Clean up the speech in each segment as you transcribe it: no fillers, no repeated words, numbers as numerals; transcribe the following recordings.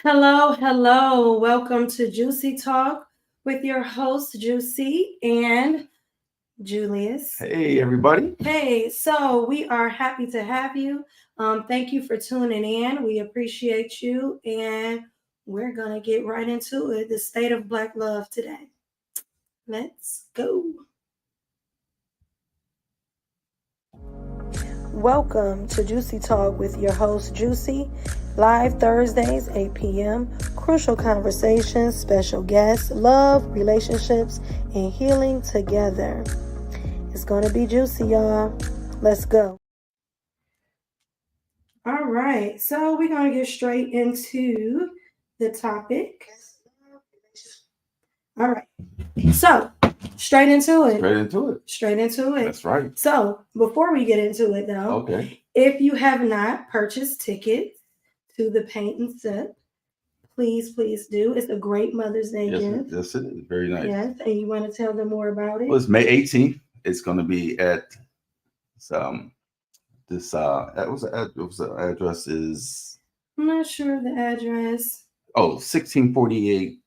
Hello, hello. Welcome to Juicy Talk with your host, Juicy and Julius. Hey, everybody. Hey, so we are happy to have you. Thank you for tuning in. We appreciate you, and we're going to get right into it. The state of Black love today. Let's go. Welcome to Juicy Talk with your host, Juicy. Live Thursdays, 8 p.m. Crucial conversations, special guests, love, relationships, and healing together. It's going to be juicy, y'all. Let's go. All right. So we're going to get straight into the topic. All right. So, straight into it. Straight into it. Straight into it. That's right. So, before we get into it, though, Okay. if you have not purchased tickets to the Paint and Sip, please do. It's a great Mother's Day gift. Yes, it is. Very nice. Yes, and you want to tell them more about it? Well, it's May 18th. It's going to be at this. The address is. I'm not sure of the address. 1648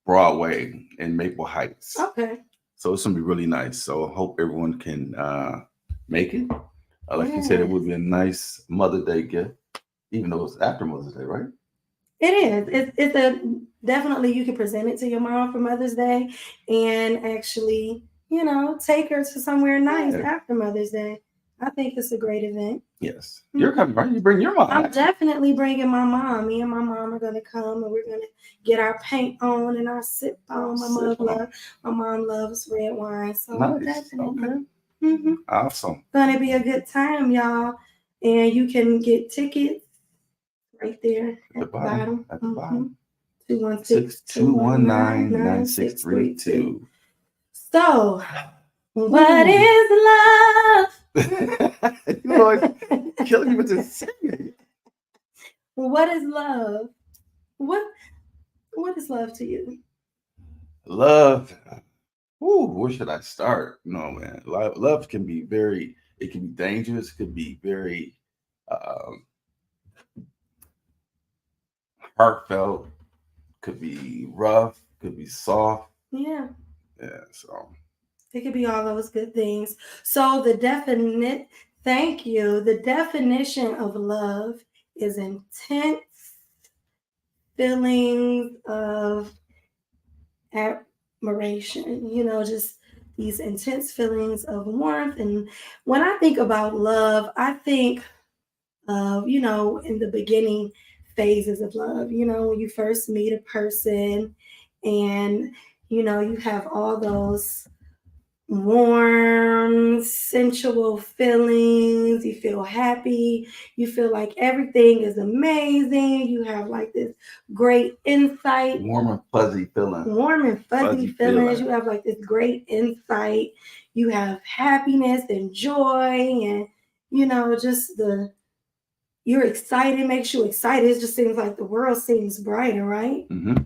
Broadway in Maple Heights. Okay. So it's going to be really nice. So I hope everyone can make it. Like you said, it would be a nice Mother's Day gift, even though it's after Mother's Day, right? It is. It's a definitely you can present it to your mom for Mother's Day, and actually, take her to somewhere nice after Mother's Day. I think it's a great event. Yes, you're coming, right? You bring your mom. I'm definitely bringing my mom. Me and my mom are gonna come, and we're gonna get our paint on and our sip on. My mom loves red wine, so nice. Definitely. Okay. Mm-hmm. Awesome. Gonna be a good time, y'all, and you can get tickets right there at the bottom. At the bottom. 216-219-9632. So, what is love? You always killing me with this singing. What is love? What is love to you? Love. Where should I start? No, man. Love can be it can be dangerous. It could be very heartfelt, could be rough, could be soft. Yeah. So it could be all those good things. So the definition of love is intense feelings of admiration, just these intense feelings of warmth. And when I think about love, I think of, in the beginning phases of love, when you first meet a person and, you have all those warm, sensual feelings. You feel happy. You feel like everything is amazing. You have like this great insight. Warm and fuzzy feelings. You have like this great insight. You have happiness and joy, and just you're excited, makes you excited. It just seems like the world seems brighter, right? Mm-hmm.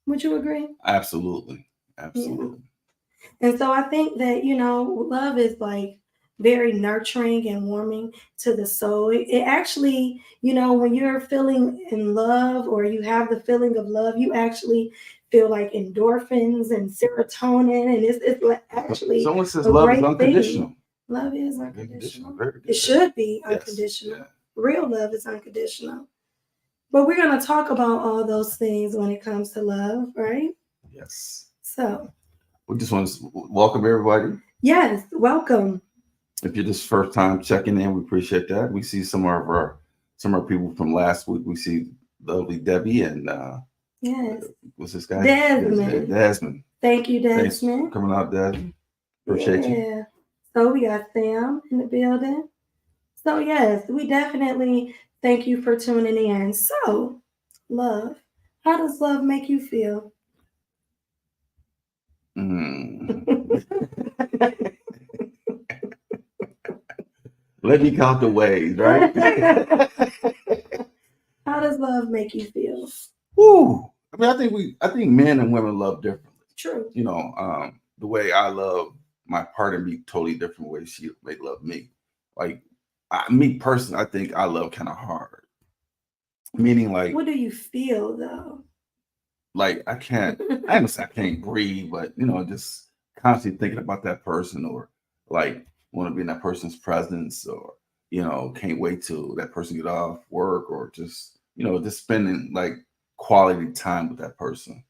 Would you agree? Absolutely. Yeah. And so I think that, love is like very nurturing and warming to the soul. It actually, when you're feeling in love or you have the feeling of love, you actually feel like endorphins and serotonin. And it's actually someone says love is unconditional. Thing. Love is unconditional. It should be unconditional. Yes. Real love is unconditional. But we're going to talk about all those things when it comes to love, right? Yes. So we just want to welcome everybody. Yes, welcome. If you're just first time checking in, we appreciate that. We see some of our people from last week. We see lovely Debbie and yes, what's this guy? Desmond. Thank you, Desmond. Thanks for coming out, Desmond. Appreciate you. So we got Sam in the building. So yes, we definitely thank you for tuning in. So, love. How does love make you feel? Let me count the ways, right? How does love make you feel? I mean, I think men and women love differently. True. The way I love my partner be totally different way she may love me. Like me personally, I think I love kind of hard. Meaning like What do you feel though? I can't, I understand I can't breathe, but just constantly thinking about that person, or like want to be in that person's presence, or can't wait till that person get off work, or just spending like quality time with that person.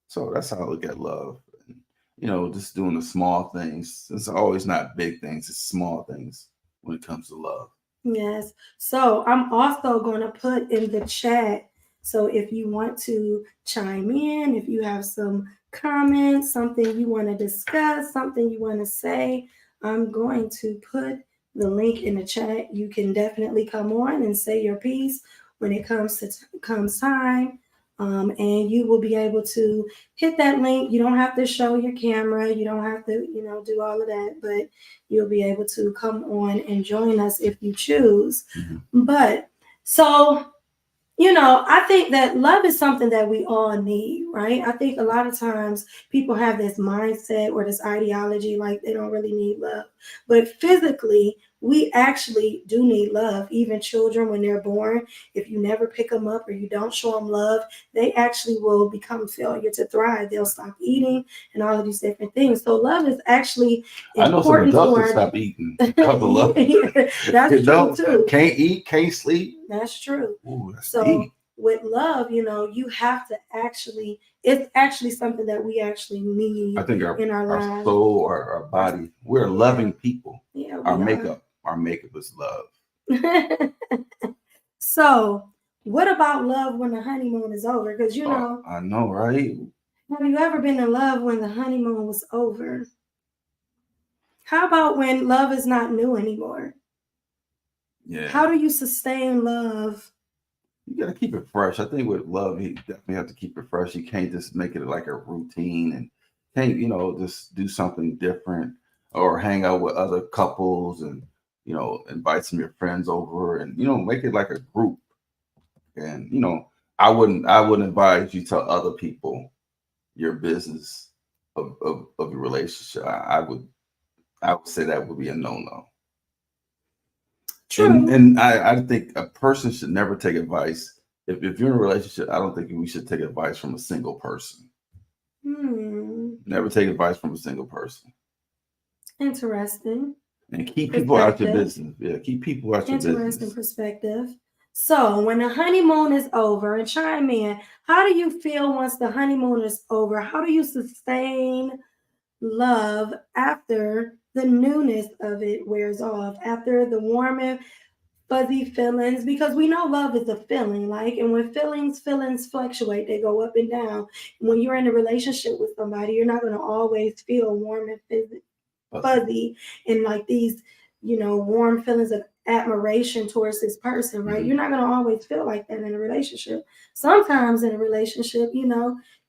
So that's how I look at love. And, just doing the small things. It's always not big things, it's small things when it comes to love. Yes. So I'm also going to put in the chat. So if you want to chime in, if you have some comments, something you want to discuss, something you want to say, I'm going to put the link in the chat. You can definitely come on and say your piece when it comes time. And you will be able to hit that link. You don't have to show your camera. You don't have to, do all of that, but you'll be able to come on and join us if you choose. Mm-hmm. But so, I think that love is something that we all need, right? I think a lot of times people have this mindset or this ideology like they don't really need love. But physically, we actually do need love. Even children, when they're born, if you never pick them up or you don't show them love, they actually will become failure to thrive. They'll stop eating and all of these different things. So love is actually I know some important adults for that stop eating because of love. That's true too. Can't eat, can't sleep. That's true. Ooh, that's So deep. with love, you have to actually, it's actually something that we actually need I think in our lives. soul, our body, we're loving people. Yeah, Our makeup is love. So what about love when the honeymoon is over? Because I know, right? Have you ever been in love when the honeymoon was over? How about when love is not new anymore? Yeah. How do you sustain love? You gotta keep it fresh. I think with love, you definitely have to keep it fresh. You can't just make it like a routine, and can't just do something different, or hang out with other couples and invite some of your friends over, and make it like a group. And I wouldn't advise you tell other people your business of your relationship. I would say that would be a no-no. True. And I think a person should never take advice. If you're in a relationship, I don't think we should take advice from a single person. Never take advice from a single person. Interesting. And keep people out your business. Yeah, keep people out your business. Interesting perspective. So when the honeymoon is over, and chime in, how do you feel once the honeymoon is over? How do you sustain love after the newness of it wears off, after the warm and fuzzy feelings? Because we know love is a feeling, and when feelings fluctuate, they go up and down. When you're in a relationship with somebody, you're not going to always feel warm and fuzzy and like these warm feelings of admiration towards this person, right? You're not going to always feel like that in a relationship. Sometimes in a relationship,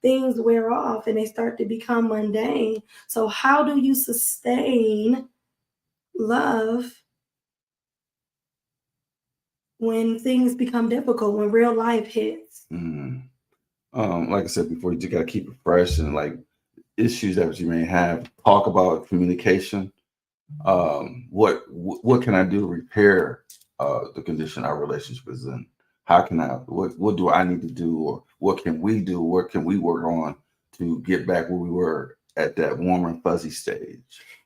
things wear off and they start to become mundane. So how do you sustain love when things become difficult, when real life hits? Like I said before, you just got to keep it fresh, and like issues that you may have, talk about communication. What can I do to repair the condition our relationship is in? How can what do I need to do, or what can we do? What can we work on to get back where we were at that warm and fuzzy stage?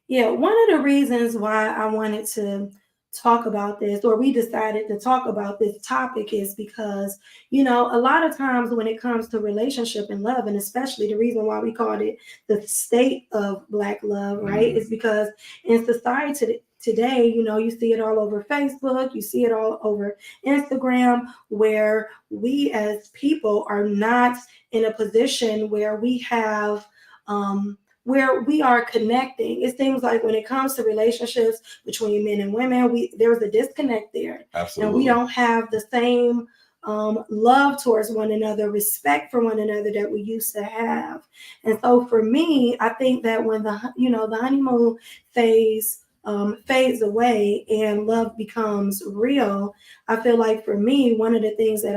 Yeah, one of the reasons why I wanted to talk about this, or we decided to talk about this topic, is because a lot of times when it comes to relationship and love, and especially the reason why we called it the state of Black love, right, is because in society today, you see it all over Facebook, you see it all over Instagram, where we as people are not in a position where we have where we are connecting. It seems like when it comes to relationships between men and women, there's a disconnect there. Absolutely. And we don't have the same love towards one another, respect for one another that we used to have. And so for me, I think that when the honeymoon phase fades away and love becomes real, I feel like for me, one of the things that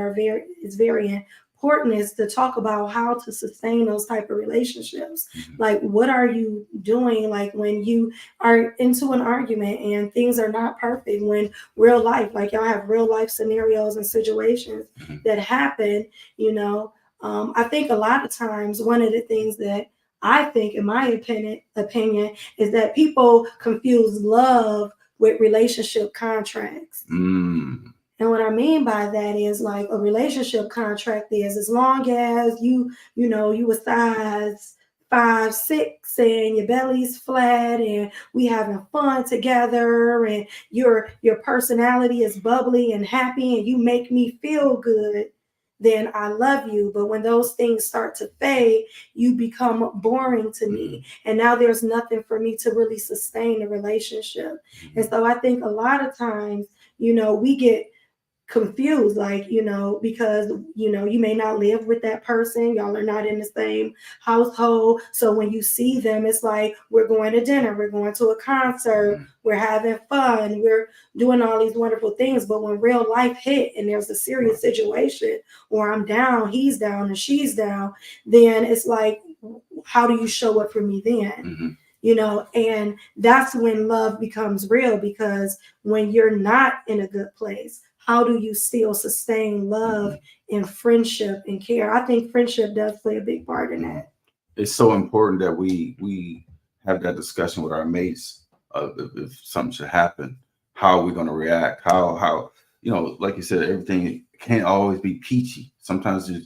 is very important is to talk about how to sustain those type of relationships. Mhm. Like, what are you doing? Like, when you are into an argument and things are not perfect, when real life, like y'all have real life scenarios and situations Mhm. that happen, you know, I think a lot of times one of the things that I think, in my opinion, is that people confuse love with relationship contracts. Mm. And what I mean by that is, like, a relationship contract is, as long as you a size 5'6" and your belly's flat and we having fun together and your personality is bubbly and happy and you make me feel good, then I love you. But when those things start to fade, you become boring to me. And now there's nothing for me to really sustain the relationship. And so I think a lot of times, we get confused, like, because you may not live with that person, y'all are not in the same household, so when you see them, it's like, we're going to dinner, we're going to a concert, we're having fun, we're doing all these wonderful things, but when real life hit and there's a serious situation, or I'm down, he's down, and she's down, then it's like, how do you show up for me then? Mm-hmm. And that's when love becomes real, because when you're not in a good place, how do you still sustain love and friendship and care? I think friendship does play a big part in that. It's so important that we have that discussion with our mates of if something should happen, how are we going to react? How like you said, everything can't always be peachy. Sometimes you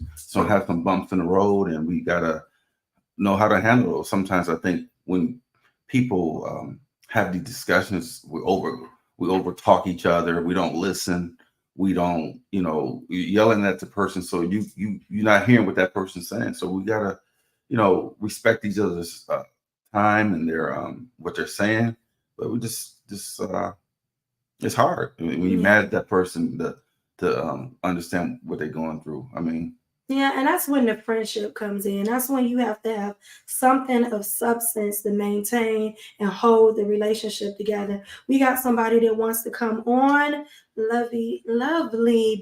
have some bumps in the road, and we gotta know how to handle those. Sometimes I think when people have these discussions, we over talk each other. We don't listen. We don't, you're yelling at the person, so you're not hearing what that person's saying. So we gotta, respect each other's time and their what they're saying. But we just it's hard when you're mad at that person to understand what they're going through. I mean. Yeah, and that's when the friendship comes in. That's when you have to have something of substance to maintain and hold the relationship together. We got somebody that wants to come on. Lovely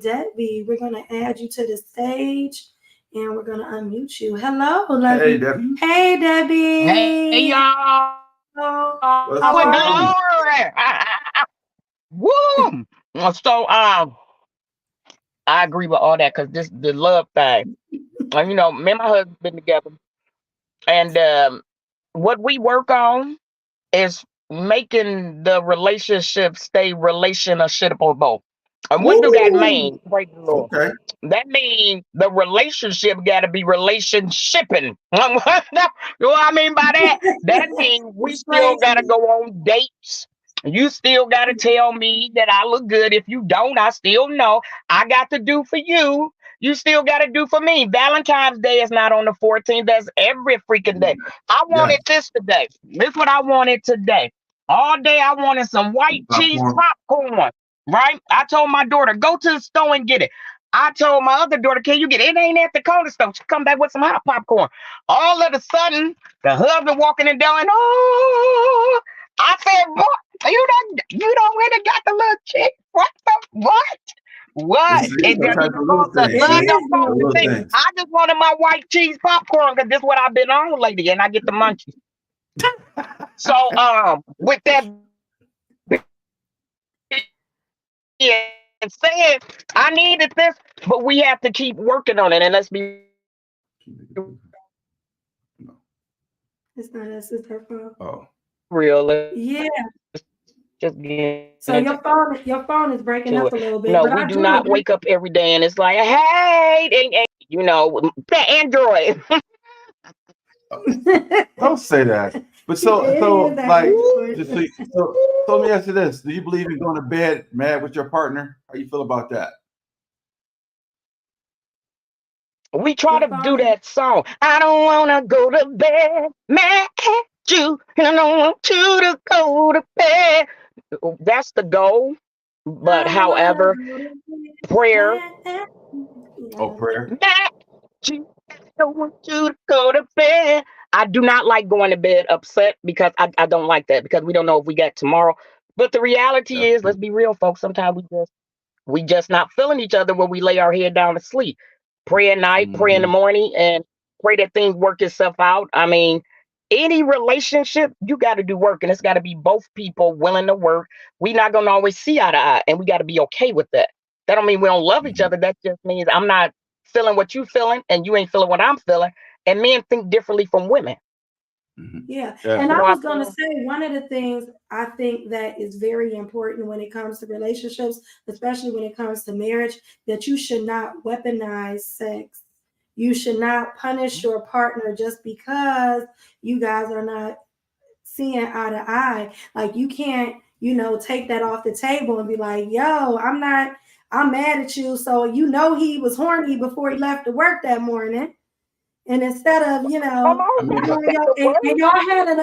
Debbie. We're going to add you to the stage and we're going to unmute you. Hello, lovely. Hey, Debbie. Hey, Debbie. Hey, y'all. What's How are you? Woo! So, I agree with all that because this the love thing. Me and my husband been together, and what we work on is making the relationship stay relationshipable. And what do that mean? Praise the Lord. Okay. That means the relationship got to be relationshipping. You know what I mean by that? That means we still got to go on dates. You still got to tell me that I look good. If you don't, I still know I got to do for you. You still got to do for me. Valentine's Day is not on the 14th. That's every freaking day. I wanted this today. This is what I wanted today. All day I wanted some white cheese popcorn. Right? I told my daughter, go to the store and get it. I told my other daughter, can you get it? It ain't at the corner store. She come back with some hot popcorn. All of a sudden, the husband walking in door and I said, boy, you don't really got the little chick. What the what? What? It doesn't cost the blood don't cost the thing. I just wanted my white cheese popcorn because this is what I've been on lately, and I get the munchies. So with that and saying I needed this, but we have to keep working on it. And let's be it's not us, it's her phone. Oh. Real. Yeah. Just so your phone is breaking up a little bit. No, but we do not wake up every day and it's like, hey, that Android. Don't say that. But so like, so let me ask you this: do you believe in going to bed mad with your partner? How you feel about that? We try to do that song. I don't wanna go to bed mad at you. I don't want you to go to bed. That's the goal. But however, prayer. Oh, prayer. I don't want you to go to bed. I do not like going to bed upset because I don't like that because we don't know if we got tomorrow. But the reality is, let's be real, folks. Sometimes we just not feeling each other when we lay our head down to sleep. pray at night, pray in the Hmm. morning, and pray that things work itself out. I mean, any relationship, you got to do work, and it's got to be both people willing to work. We're not going to always see eye to eye, and we got to be okay with that. That don't mean we don't love each Hmm. other. That just means I'm not feeling what you feeling, and you ain't feeling what I'm feeling. And men think differently from women. Hmm. Yeah. Yeah. And You know I what was I'm going to saying? say one of the things I think that is very important when it comes to relationships, especially when it comes to marriage, that you should not weaponize sex. You should not punish your partner just because you guys are not seeing eye to eye. Like you can't, take that off the table and be like, yo, I'm mad at you. So he was horny before he left to work that morning. And instead of, Hold I on, mean, you that, said the and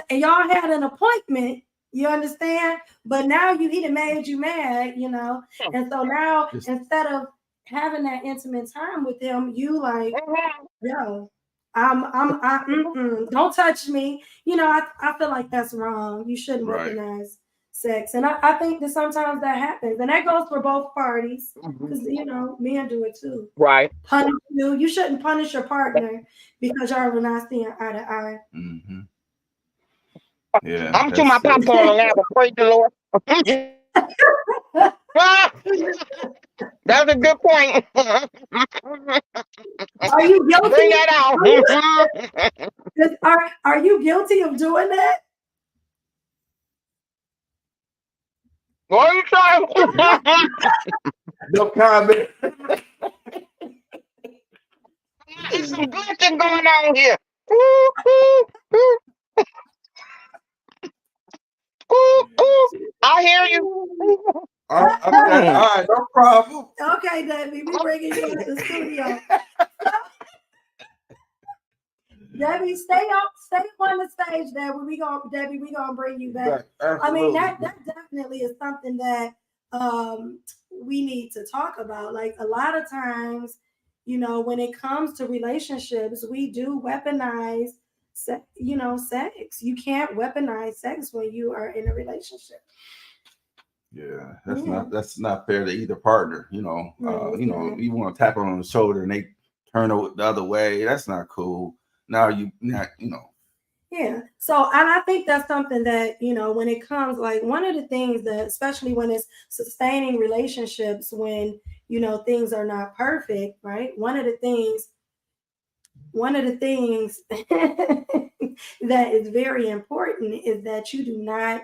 word. y'all had an appointment, you understand? But now he done made you mad. And so now just instead of having that intimate time with him, you like, Mhm. yo, don't touch me. I feel like that's wrong. You shouldn't right. weaponize sex. And I think that sometimes that happens. And that goes for both parties. Mhm. Because, men do it too. Right. Punish you. You shouldn't punish your partner because y'all are not seeing eye to eye. Hmm. Yeah, I'm to my that's it. popcorn on that, but praise the Lord. Ah, that's a good point. Are you Bring guilty? that out. Are are you guilty of doing that? What are you trying? No comment. There's some glitching going on here. Ooh, ooh, ooh, ooh, ooh. I hear you. Okay, all right, no problem. Okay, Debbie, we bringing you out the studio. Debbie, stay on the stage, Debbie. We gonna bring you back. Right, I mean, that absolutely. that definitely is something that we need to talk about. Like a lot of times, when it comes to relationships, we do weaponize sex. You can't weaponize sex when you are in a relationship. Yeah, Yeah. that's not fair to either partner. No, it's not. You want to tap them on the shoulder and they turn the other way. That's not cool. Now you not, Yeah. So, and I think that's something that, when it comes, like one of the things that, especially when it's sustaining relationships, when, things are not perfect, right? One of the things that is very important is that you do not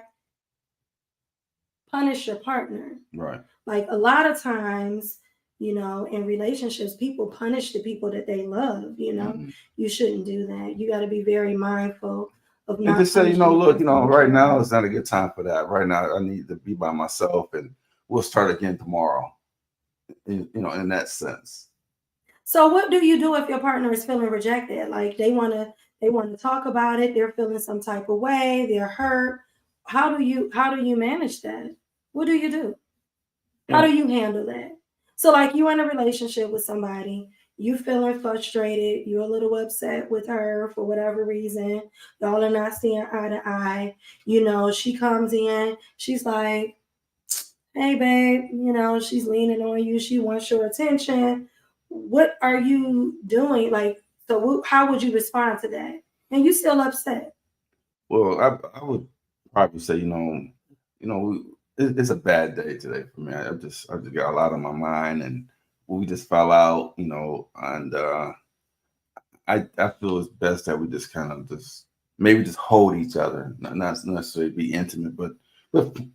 punish your partner. right. Like a lot of times, in relationships, people punish the people that they love. Hmm. You shouldn't do that. You got to be very mindful of And not just say, punishing the look, person that right you now love. is not a good time for that. Right now, I need to be by myself, and we'll start again tomorrow. In that sense. So what do you do if your partner is feeling rejected? Like they want to talk about it, they're feeling some type of way, they're hurt. How do you manage that? What do you do? How Yeah. do you handle that? So like you in a relationship with somebody, you feeling frustrated, you're a little upset with her for whatever reason, y'all are not seeing eye to eye. She comes in, she's like, hey babe, she's leaning on you, she wants your attention. What are you doing? Like, so how would you respond to that? And you still upset? Well, I would probably say, it's a bad day today for me. I just got a lot on my mind, and we just fell out, and I feel it's best that we just kind of just maybe just hold each other, not necessarily be intimate, but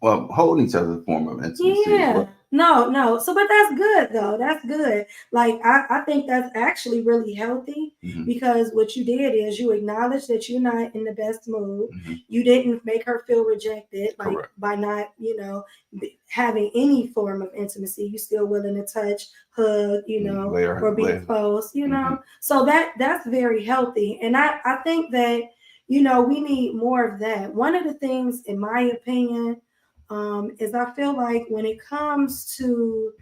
well, holding each other is a form of intimacy as Yeah. well. No. So, but that's good though. That's good. Like, I think that's actually really healthy Hmm. because what you did is you acknowledged that you're not in the best mood. Hmm. You didn't make her feel rejected, like Correct. by not, having any form of intimacy. You still willing to touch, hug, or be Layer. close. Hmm. So that's very healthy. And I think that, we need more of that. One of the things, in my opinion, is I feel like when it comes to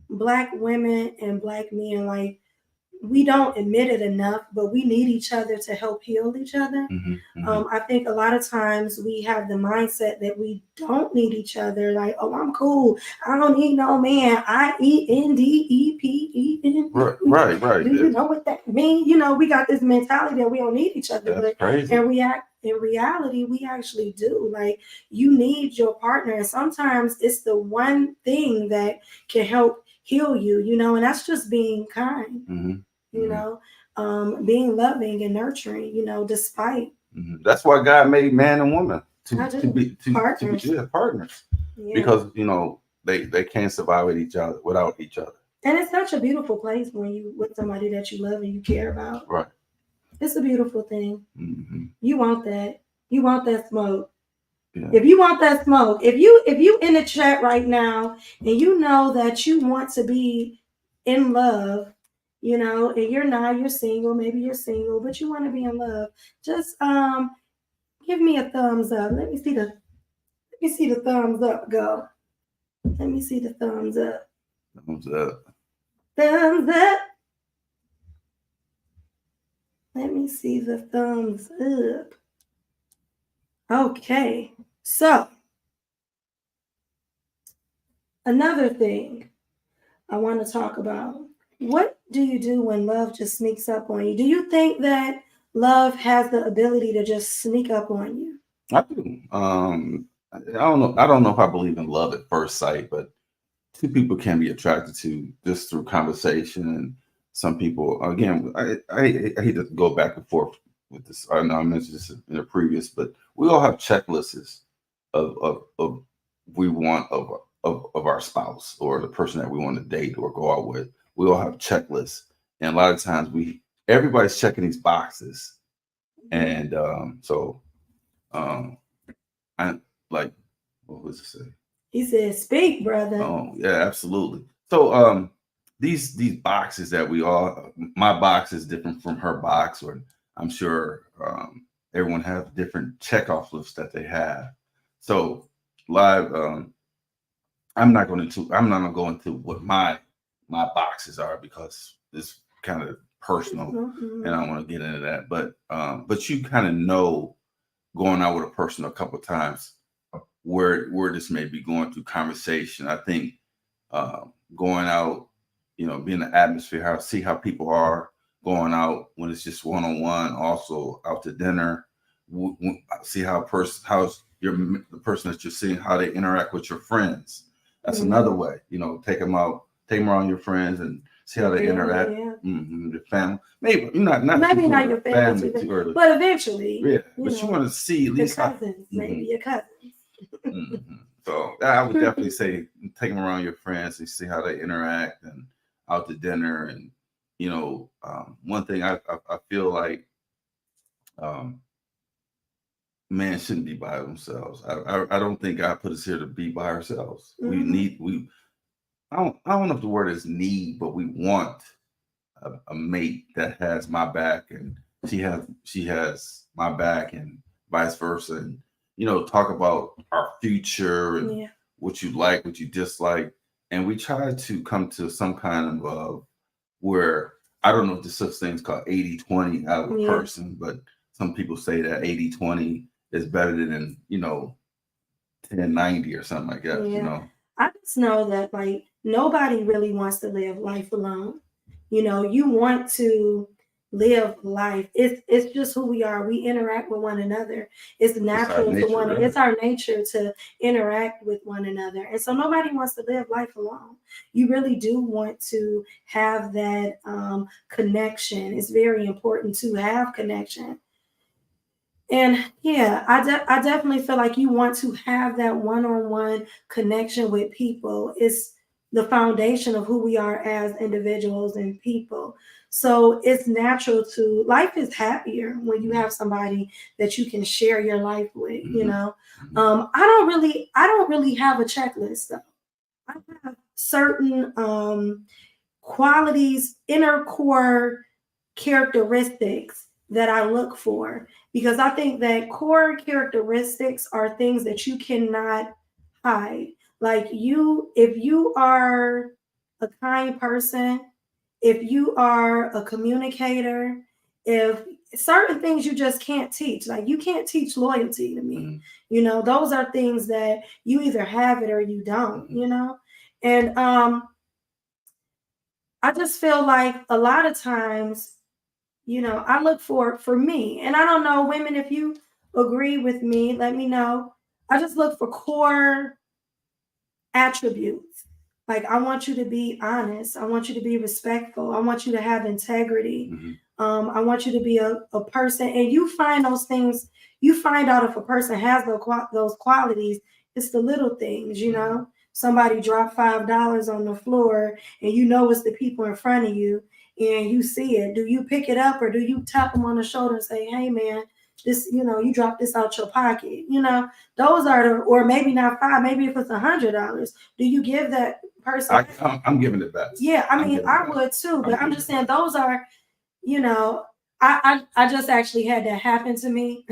Black women and Black men, like we don't admit it enough, but we need each other to help heal each other. I think a lot of times we have the mindset that we don't need each other. Like, oh, I'm cool. I don't need no man. IENDEPEN. Right. Do you know what that means? You know, we got this mentality that we don't need each other. That's but crazy. in reality, we actually do. Like, you need your partner. And sometimes it's the one thing that can help heal you, you know, and that's just being kind, you know, being loving and nurturing, you know, despite. That's why God made man and woman to be partners. Partners. Yeah. Because, you know, they can't survive with each other without each other. And it's such a beautiful place when you with somebody that you love and you care about. Right. It's a beautiful thing. You want that. You want that smoke. Yeah. If you want that smoke, if you in the chat right now and you know that you want to be in love, you know, and you're single, maybe you're single, but you want to be in love, just give me a thumbs up. Let me see the thumbs up go. Let me see the thumbs up. Thumbs up. Thumbs up. Let me see the thumbs up. Okay, so another thing I want to talk about. What do you do when love just sneaks up on you? Do you think that love has the ability to just sneak up on you? I do. I don't know if I believe in love at first sight, but two people can be attracted to just through conversation. And some people, again, I hate to go back and forth with this. I know I mentioned this in the previous, but we all have checklists of we want of our spouse or the person that we want to date or go out with. We all have checklists, and a lot of times everybody's checking these boxes, and I like, what was it say? He said, "Speak, brother." Oh yeah, absolutely. So these boxes that my box is different from her box, or I'm sure everyone have different checkoff lists that they have. So live, I'm not going to go into what my boxes are because it's kind of personal, and I don't want to get into that. But you kind of know, going out with a person a couple of times, where this may be going through conversation. I think going out, you know, being in the atmosphere, see how people are going out when it's just one-on-one, also out to dinner, see how how's the person that you're seeing, how they interact with your friends. That's another way, you know, take them around your friends and see how they interact. Your family, maybe not your family too early, but eventually, but you want to see at least cousins, maybe your cousins. So I would definitely say take them around your friends and see how they interact, and out to dinner. And you know, one thing I feel like men shouldn't be by themselves. I don't think God put us here to be by ourselves. I don't know if the word is need, but we want a mate that has my back, and she has my back, and vice versa. And you know, talk about our future and what you like, what you dislike, and we try to come to some kind of where, I don't know if there's such things called 80-20 out of a person, but some people say that 80-20 is better than, you know, 10-90 or something like that. You know, I just know that like nobody really wants to live life alone. You know, you want to live life. It's just who we are. We interact with one another. It's natural to want to. It's our nature to interact with one another. And so nobody wants to live life alone. You really do want to have that connection. It's very important to have connection. And yeah, I definitely feel like you want to have that one-on-one connection with people. It's the foundation of who we are as individuals and people. So it's natural life is happier when you have somebody that you can share your life with, you know. I don't really have a checklist though. I have certain qualities, inner core characteristics that I look for, because I think that core characteristics are things that you cannot hide. Like if you are a kind person, if you are a communicator, if certain things you just can't teach, like you can't teach loyalty to me. Mhm. You know, those are things that you either have it or you don't, Mhm. you know? And I just feel like a lot of times, you know, I look for me, and I don't know, women, if you agree with me, let me know. I just look for core attributes. Like, I want you to be honest. I want you to be respectful. I want you to have integrity. Mhm. I want you to be a person, and you find those things. You find out if a person has those qualities. It's the little things, you know. Somebody dropped $5 on the floor, and you know it's the people in front of you, and you see it. Do you pick it up, or do you tap them on the shoulder and say, "Hey, man, this, you know, you dropped this out your pocket," you know? Those are the, or maybe not five, maybe if it's $100, do you give that person? I'm giving it back. Yeah, I I'm mean, giving I it back. would too, but I'm giving just it saying back. those are, you know, I just actually had that happen to me.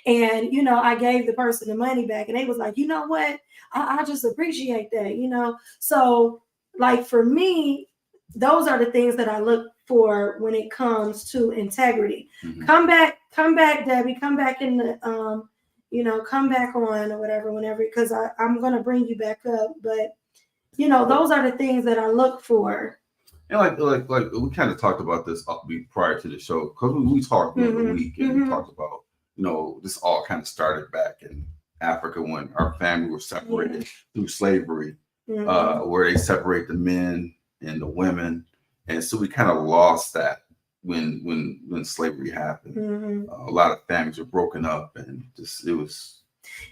And, you know, I gave the person the money back, and they was like, you know what? I just appreciate that, you know? So, like, for me, those are the things that I look for when it comes to integrity. Mhm. Come back, Debbie, come back in the, you know, come back on or whatever, whenever, because I'm going to bring you back up. But, you know, those are the things that I look for. And like we kind of talked about this prior to the show, because we talked during the week, and we talked about, you know, this all kind of started back in Africa when our family was separated through slavery, where they separate the men and the women, and so we kind of lost that when slavery happened. A lot of families were broken up, and just it was.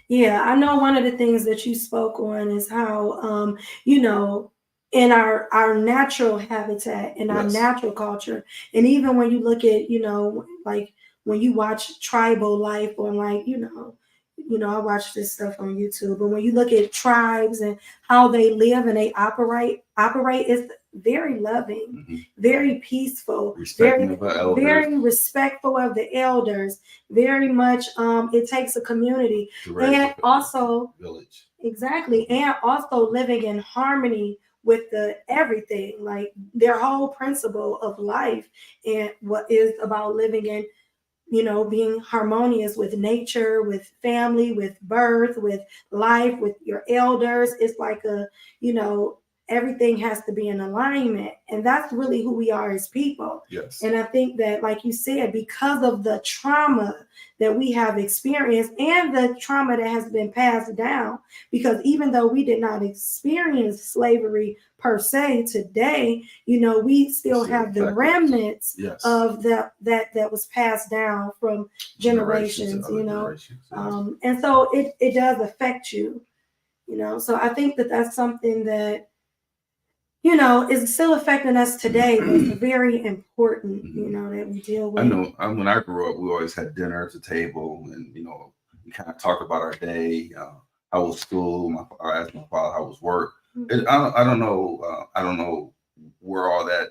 Yeah, I know one of the things that you spoke on is how, you know, in our natural habitat, in our natural culture, and even when you look at, you know, like when you watch tribal life on, like, you know, I watch this stuff on YouTube, but when you look at tribes and how they live and they operate, it's very loving, very peaceful, very respectful of the elders, very much. It takes a community, and also village. Exactly, and also living in harmony with the everything, like their whole principle of life, and what is about living in, you know, being harmonious with nature, with family, with birth, with life, with your elders. It's like a, you know, everything has to be in alignment. And that's really who we are as people. Yes. And I think that, like you said, because of the trauma that we have experienced and the trauma that has been passed down, because even though we did not experience slavery per se today, you know, we still have the remnants of that was passed down from generations, you know. And so it does affect you, you know. So I think that that's something that, you know, is still affecting us today, but it's very important, you know, that we deal with. I know when I grew up, we always had dinner at the table, and, you know, we kind of talked about our day, how was school. I asked my father how was work. And I don't know where all that,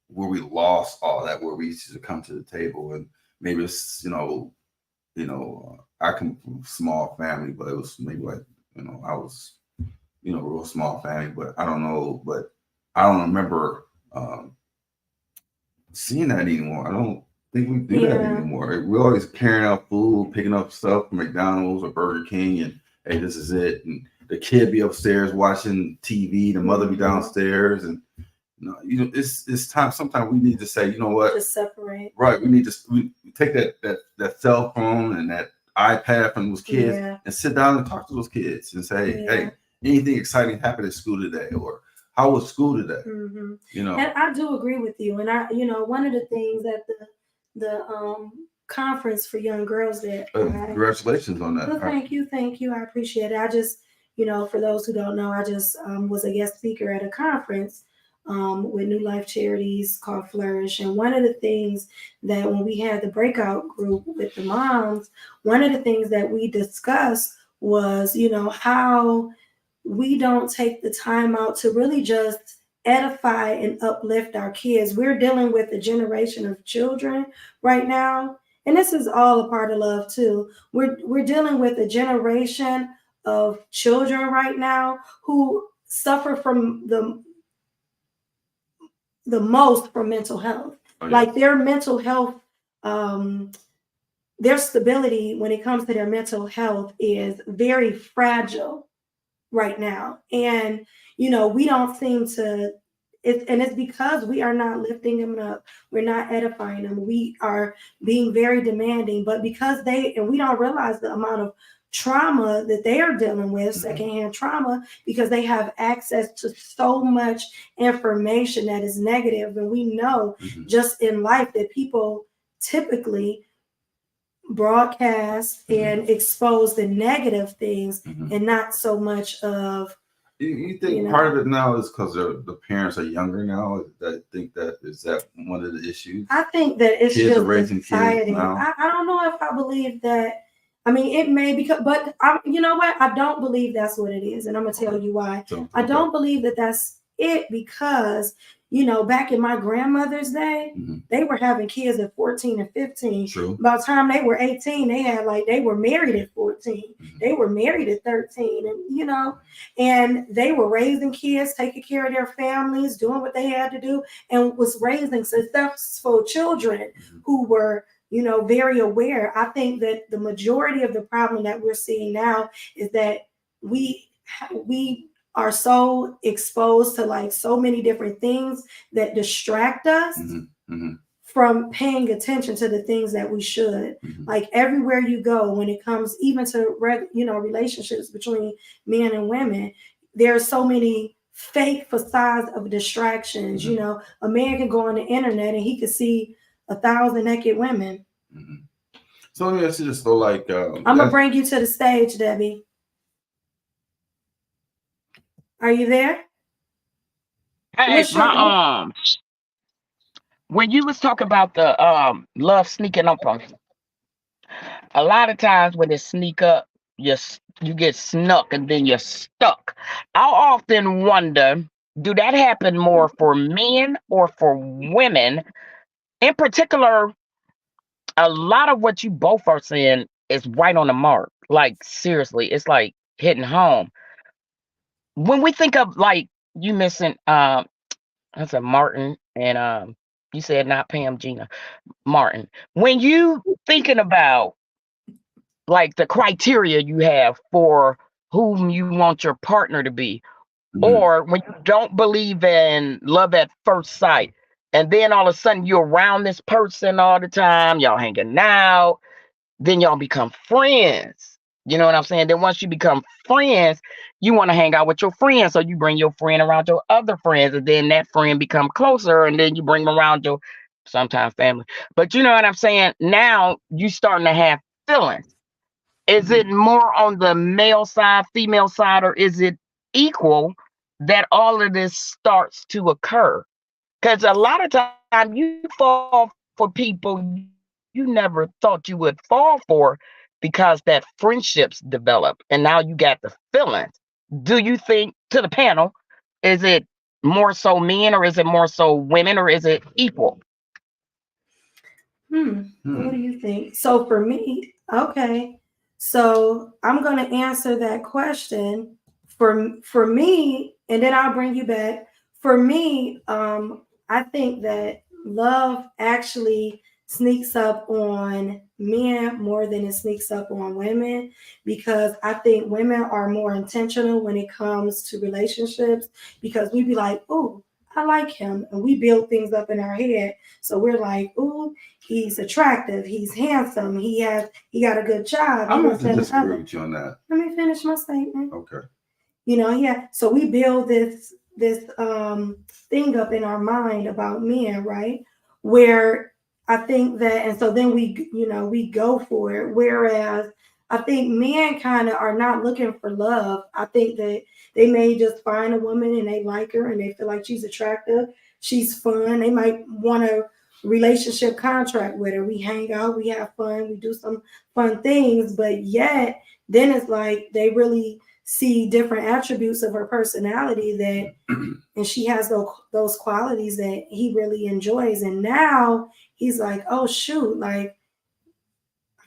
where we lost all that, where we used to come to the table, and maybe it's, I come from a small family, but it was maybe like, you know, I was, you know, a real small family, but I don't know, but I don't remember seeing that anymore. I don't think we do that anymore. We're always carrying out food, picking up stuff from McDonald's or Burger King, and hey, this is it. And the kid be upstairs watching TV, the mother be downstairs, and you know, it's time. Sometimes we need to say, you know what, just separate. Right, we need to take that cell phone and that iPad from those kids and sit down and talk to those kids and say, hey, anything exciting happened at school today, or how was school today? You know, and I do agree with you. And I, you know, one of the things that the conference for young girls that congratulations on that. Well, thank you. I appreciate it. I just, you know, for those who don't know, I just was a guest speaker at a conference with New Life Charities called Flourish. And one of the things that when we had the breakout group with the moms, one of the things that we discussed was, you know, how we don't take the time out to really just edify and uplift our kids. We're dealing with a generation of children right now, and this is all a part of love too. We're dealing with a generation of children right now who suffer from the most for mental health. Oh, yeah. Like their mental health, their stability when it comes to their mental health is very fragile right now. And, you know, we don't seem to, it's because we are not lifting them up. We're not edifying them. We are being very demanding, but because we don't realize the amount of trauma that they are dealing with, secondhand trauma, because they have access to so much information that is negative. And we know just in life that people typically broadcast and expose the negative things and not so much of. You think part of it now is because the parents are younger now? That think that is that one of the issues? I think that it's Kids just are raising society. kids now. I don't know if I believe that. I mean, it may because, but you know what? I don't believe that's what it is, and I'm gonna tell you why. I don't believe that that's it because, you know, back in my grandmother's day, they were having kids at 14 and 15. True. By the time they were 18, they were married at 14. They were married at 13, and you know, and they were raising kids, taking care of their families, doing what they had to do, and was raising successful children who were, you know, very aware. I think that the majority of the problem that we're seeing now is that we are so exposed to like so many different things that distract us from paying attention to the things that we should. Like everywhere you go, when it comes even to relationships between men and women, there are so many fake facades of distractions. You know, a man can go on the internet and he could see 1,000 naked women. So let me ask you this though, like I'm gonna bring you to the stage, Debbie. Are you there? Hey, when you was talking about the love sneaking up on you, a lot of times when it sneak up, you get snuck and then you're stuck. I often wonder, do that happen more for men or for women? In particular, a lot of what you both are saying is right on the mark. Like seriously, it's like hitting home. When we think of like you mentioned, I said Martin and you said not Pam, Gina, Martin. When you thinking about like the criteria you have for whom you want your partner to be, or when you don't believe in love at first sight, and then all of a sudden you're around this person all the time, y'all hanging out, then y'all become friends. You know what I'm saying? Then once you become friends, you want to hang out with your friends. So you bring your friend around your other friends, and then that friend become closer, and then you bring them around your sometimes family. But you know what I'm saying? Now you starting to have feelings. Is it more on the male side, female side, or is it equal that all of this starts to occur? Because a lot of time you fall for people you never thought you would fall for because that friendships develop and now you got the feelings. Do you think, to the panel, is it more so men or is it more so women or is it equal? What do you think? So for me, okay. So I'm going to answer that question for me, and then I'll bring you back. For me, I think that love actually sneaks up on men more than it sneaks up on women, because I think women are more intentional when it comes to relationships, because we be like, oh, I like him, and we build things up in our head. So we're like, oh, he's attractive, he's handsome, he got a good job. I'm going to disagree with you on that. Let me finish my statement. Okay. You know, yeah. So we build this thing up in our mind about men, right? Where I think that, and so then we go for it. Whereas I think men kind of are not looking for love. I think that they may just find a woman and they like her and they feel like she's attractive, she's fun. They might want a relationship contract with her. We hang out, we have fun, we do some fun things, but yet then it's like they really see different attributes of her personality that, and she has those qualities that he really enjoys. And now he's like, oh shoot, like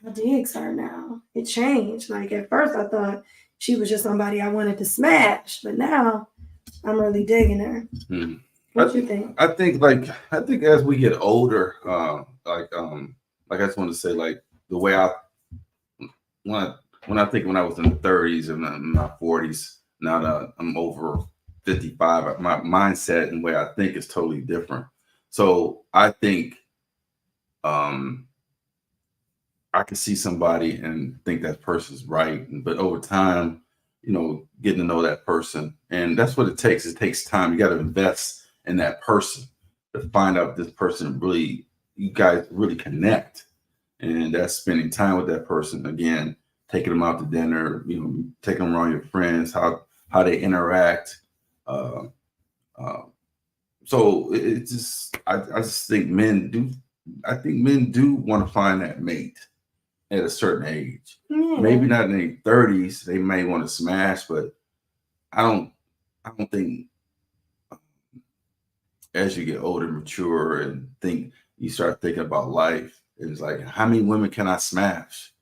I digs her now. It changed. Like at first I thought she was just somebody I wanted to smash, but now I'm really digging her. What you think? I think as we get older, like I just want to say, like the way when I when I was in the 30s and in my 40s, now that I'm over 55, my mindset and way I think is totally different. So I think um I can see somebody and think that person's right, but over time, getting to know that person, and that's what it takes. It takes time. You got to invest in that person to find out if this person really, you guys really connect, and that's spending time with that person. Again, taking them out to dinner, taking them around your friends, how they interact. Uh, uh, so it just, I just think men do. I think men do want to find that mate at a certain age. Yeah. Maybe not in their 30s. They may want to smash, but I don't think as you get older, mature, and you start thinking about life. It's like, how many women can I smash?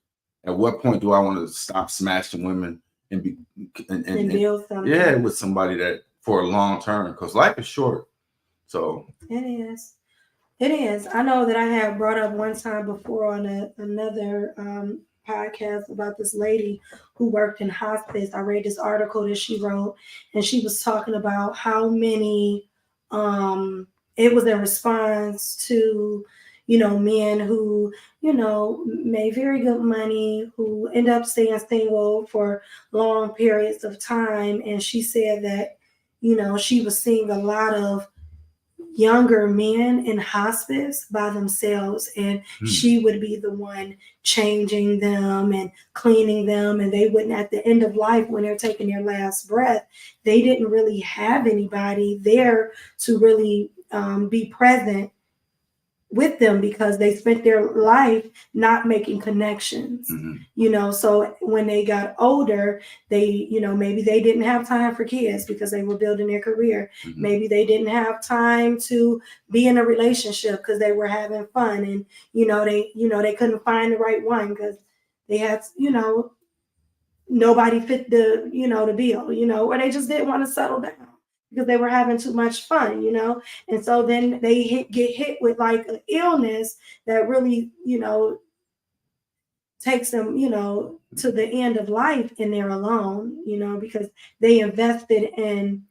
At what point do I want to stop smashing women and be And build something. yeah, with somebody that for a long term? Because life is short. So It is. It is. I know that I have brought up one time before on another podcast about this lady who worked in hospice. I read this article that she wrote, and she was talking about how many, it was in response to, men who, made very good money, who end up staying single for long periods of time. And she said that, she was seeing a lot of younger men in hospice by themselves, and she would be the one changing them and cleaning them, and they wouldn't, at the end of life when they're taking their last breath, they didn't really have anybody there to really be present with them because they spent their life not making connections. So when they got older, they, maybe they didn't have time for kids because they were building their career. Maybe they didn't have time to be in a relationship because they were having fun, and they couldn't find the right one because they had, nobody fit the bill, or they just didn't want to settle down because they were having too much fun, and so then they get hit with like an illness that really, takes them, to the end of life, and they're alone, because they invested in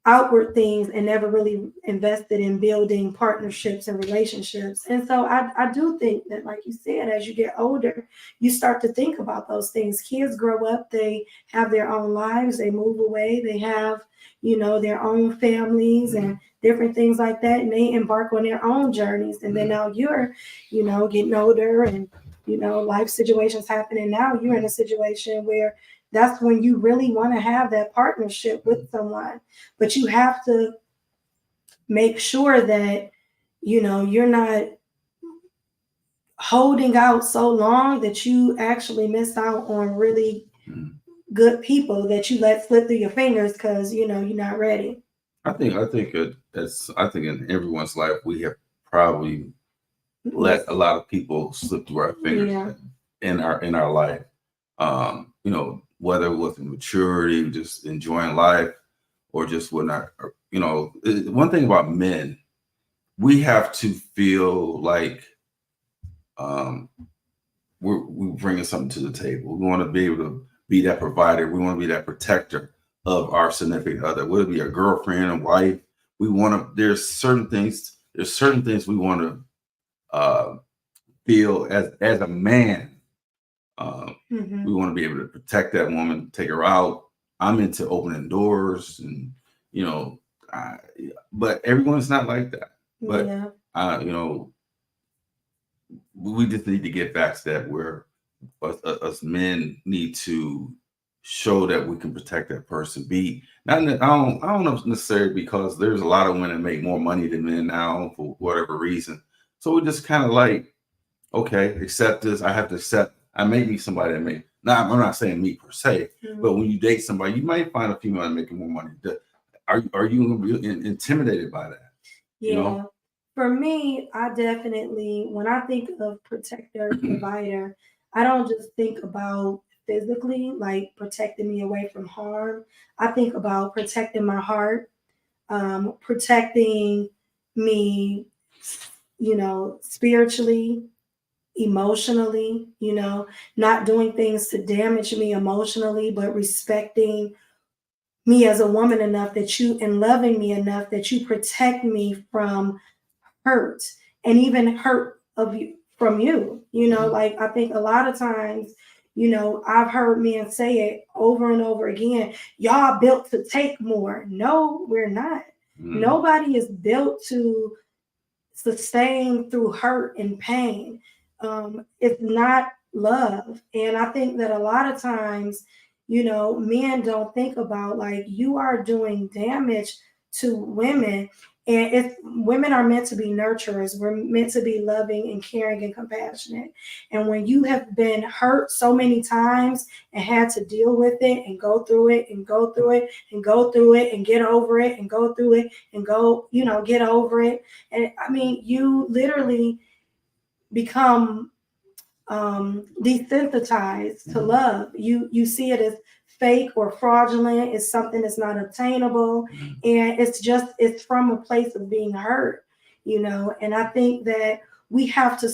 outward things and never really invested in building partnerships and relationships. And so I do think that, like you said, as you get older, you start to think about those things. Kids grow up, they have their own lives, they move away, they have, their own families and different things like that, and they embark on their own journeys. And then now you're, getting older, and, life situations happen, and now you're in a situation where that's when you really want to have that partnership with someone. But you have to make sure that, you're not holding out so long that you actually miss out on really good people that you let slip through your fingers because, you're not ready. I think in everyone's life, we have probably let a lot of people slip through our fingers in our life. Whether it was maturity, just enjoying life, or just whatnot. One thing about men, we have to feel like we're bringing something to the table. We want to be able to be that provider. We want to be that protector of our significant other, whether it be a girlfriend, a wife. We want to. There's certain things we want to feel as a man. We want to be able to protect that woman, take her out. I'm into opening doors, and but everyone's not like that. But we just need to get back to that where us men need to show that we can protect that person. I don't know necessarily because there's a lot of women that make more money than men now for whatever reason. So we just kind of like, okay, accept this. I have to accept. I may meet somebody that may. Now I'm not saying me per se, but when you date somebody, you might find a female making more money. Are you going to be intimidated by that? Yeah. For me, I definitely, when I think of protector, provider, I don't just think about physically, like protecting me away from harm. I think about protecting my heart, protecting me, spiritually, emotionally, not doing things to damage me emotionally, but respecting me as a woman enough that you and loving me enough that you protect me from hurt and even hurt of you from you. Like I think a lot of times, I've heard men say it over and over again, y'all built to take more. No, we're not. Nobody is built to sustain through hurt and pain. It's not love. And I think that a lot of times, men don't think about like you are doing damage to women. And if women are meant to be nurturers, we're meant to be loving and caring and compassionate. And when you have been hurt so many times and had to deal with it and go through it and go through it and go through it and get over it and go through it and go, get over it. And I mean, you literally become desensitized to love. You see it as fake or fraudulent. It's something that's not obtainable, and it's from a place of being hurt, And I think that we have to,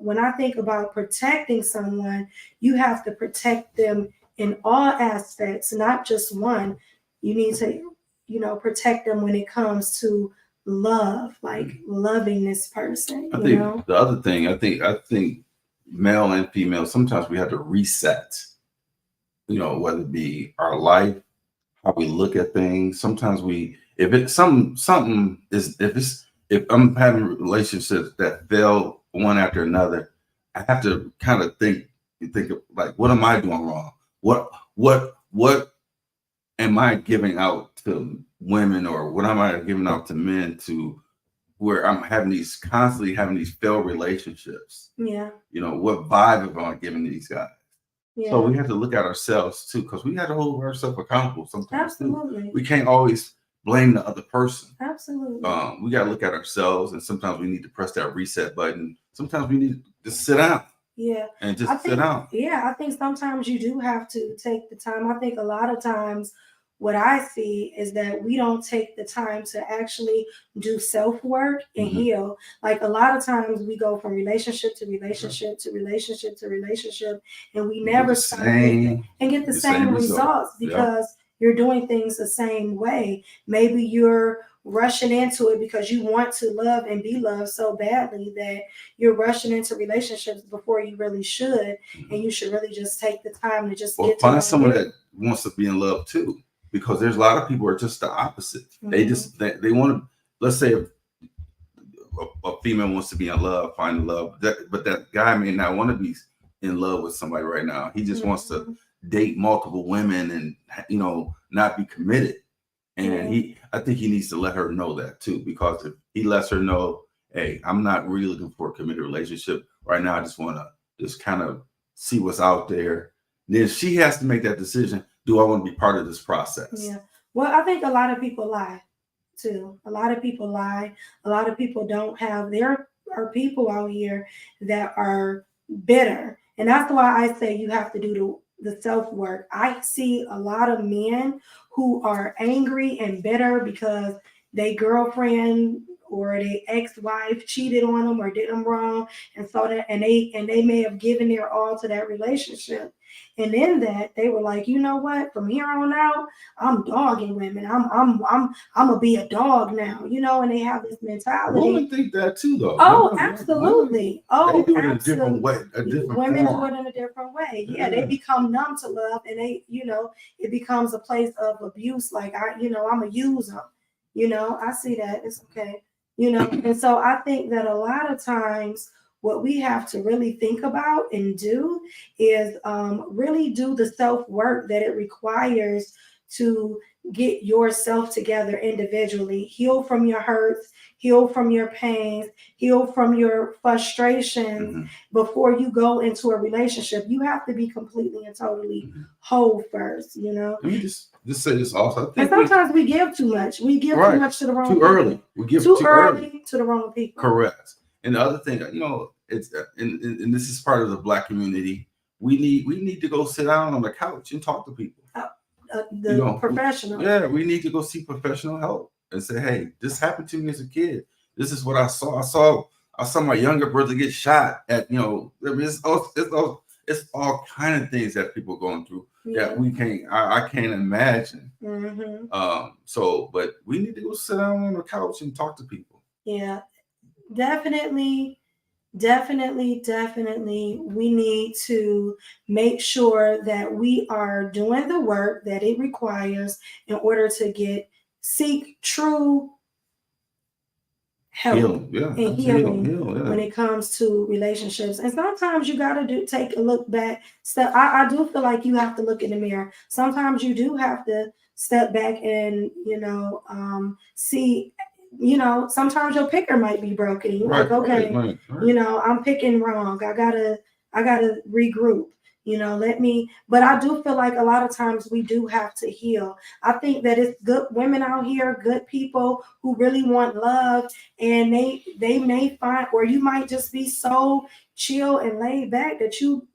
when I think about protecting someone, you have to protect them in all aspects, not just one. You need to, protect them when it comes to love, like loving this person. I think the other thing, I think male and female, sometimes we have to reset, whether it be our life, how we look at things. Sometimes if I'm having relationships that fail one after another, I have to kind of think of like, what am I doing wrong? What am I giving out to women, or what am I giving out to men to where I'm constantly having these failed relationships? Yeah. What vibe am I giving these guys? Yeah. So we have to look at ourselves too, because we have to hold ourselves accountable sometimes. Absolutely. Too. We can't always blame the other person. Absolutely. We got to look at ourselves, and sometimes we need to press that reset button. Sometimes we need to just sit down. Yeah. And just sit down. Yeah, I think sometimes you do have to take the time. I think a lot of times what I see is that we don't take the time to actually do self-work and heal. Like a lot of times we go from relationship to relationship to relationship to relationship, and we never stop and get the same results because you're doing things the same way. Maybe you're rushing into it because you want to love and be loved so badly that you're rushing into relationships before you really should, and you should really just take the time to just get to find someone that wants to be in love too. Because there's a lot of people who are just the opposite. They just they want to. Let's say a female wants to be in love, find love, but that guy may not want to be in love with somebody right now. He just wants to date multiple women and not be committed. And I think he needs to let her know that too, because if he lets her know, hey, I'm not really looking for a committed relationship right now. I just want to just kind of see what's out there. Then she has to make that decision. Do I want to be part of this process? Yeah. Well, I think a lot of people lie too. A lot of people lie. A lot of people don't have, there are people out here that are bitter. And that's why I say you have to do the self-work. I see a lot of men who are angry and bitter because their girlfriend or their ex-wife cheated on them or did them wrong, and so that and they may have given their all to that relationship. And in that, they were like, you know what? From here on out, I'm dogging women. I'm gonna be a dog now, and they have this mentality. Women think that too, though. Oh, absolutely. They do it in a different way. Women do it in a different way. Yeah, they become numb to love, and it becomes a place of abuse. Like I'm a user. I see that. It's okay. And so I think that a lot of times what we have to really think about and do is really do the self-work that it requires to get yourself together individually, heal from your hurts, heal from your pains, heal from your frustrations before you go into a relationship. You have to be completely and totally whole first, Let me just say this also. And sometimes we give too much. We give too much to the wrong people. Too early. We give too early to the wrong people. Correct. And the other thing, it's and this is part of the Black community. We need to go sit down on the couch and talk to people. The professional. Yeah, we need to go seek professional help. and say, hey, this happened to me as a kid. This is what I saw. I saw my younger brother get shot at, I mean, it's all kind of things that people are going through that I can't imagine. But we need to go sit down on the couch and talk to people. Yeah, definitely. We need to make sure that we are doing the work that it requires in order to seek true help and healing when it comes to relationships. And sometimes you got to take a look back. I do feel like you have to look in the mirror. Sometimes you do have to step back and, see, sometimes your picker might be broken. You're like, okay, right. I'm picking wrong. I gotta regroup. But I do feel like a lot of times we do have to heal. I think that it's good women out here, good people who really want love, and they may find, or you might just be so chill and laid back that you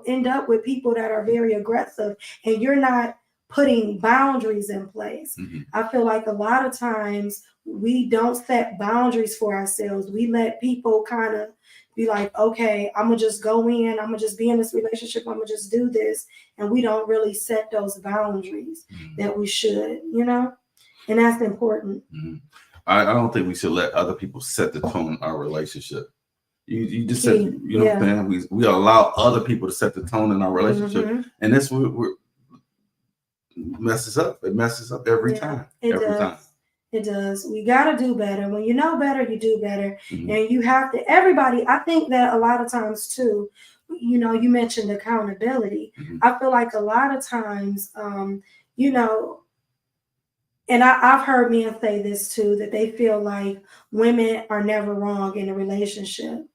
end up with people that are very aggressive, and you're not putting boundaries in place. I feel like a lot of times we don't set boundaries for ourselves. We let people kind of be like, okay, I'm gonna just go in, I'm gonna just be in this relationship, I'm gonna just do this, and we don't really set those boundaries that we should, and that's important. I don't think we should let other people set the tone in our relationship. You just said, what I'm saying? We allow other people to set the tone in our relationship, and that's what messes up. It messes up every time. It does. We got to do better. When you know better, you do better. And you have to, everybody, I think that a lot of times too, you mentioned accountability. I feel like a lot of times, and I've heard men say this too, that they feel like women are never wrong in a relationship.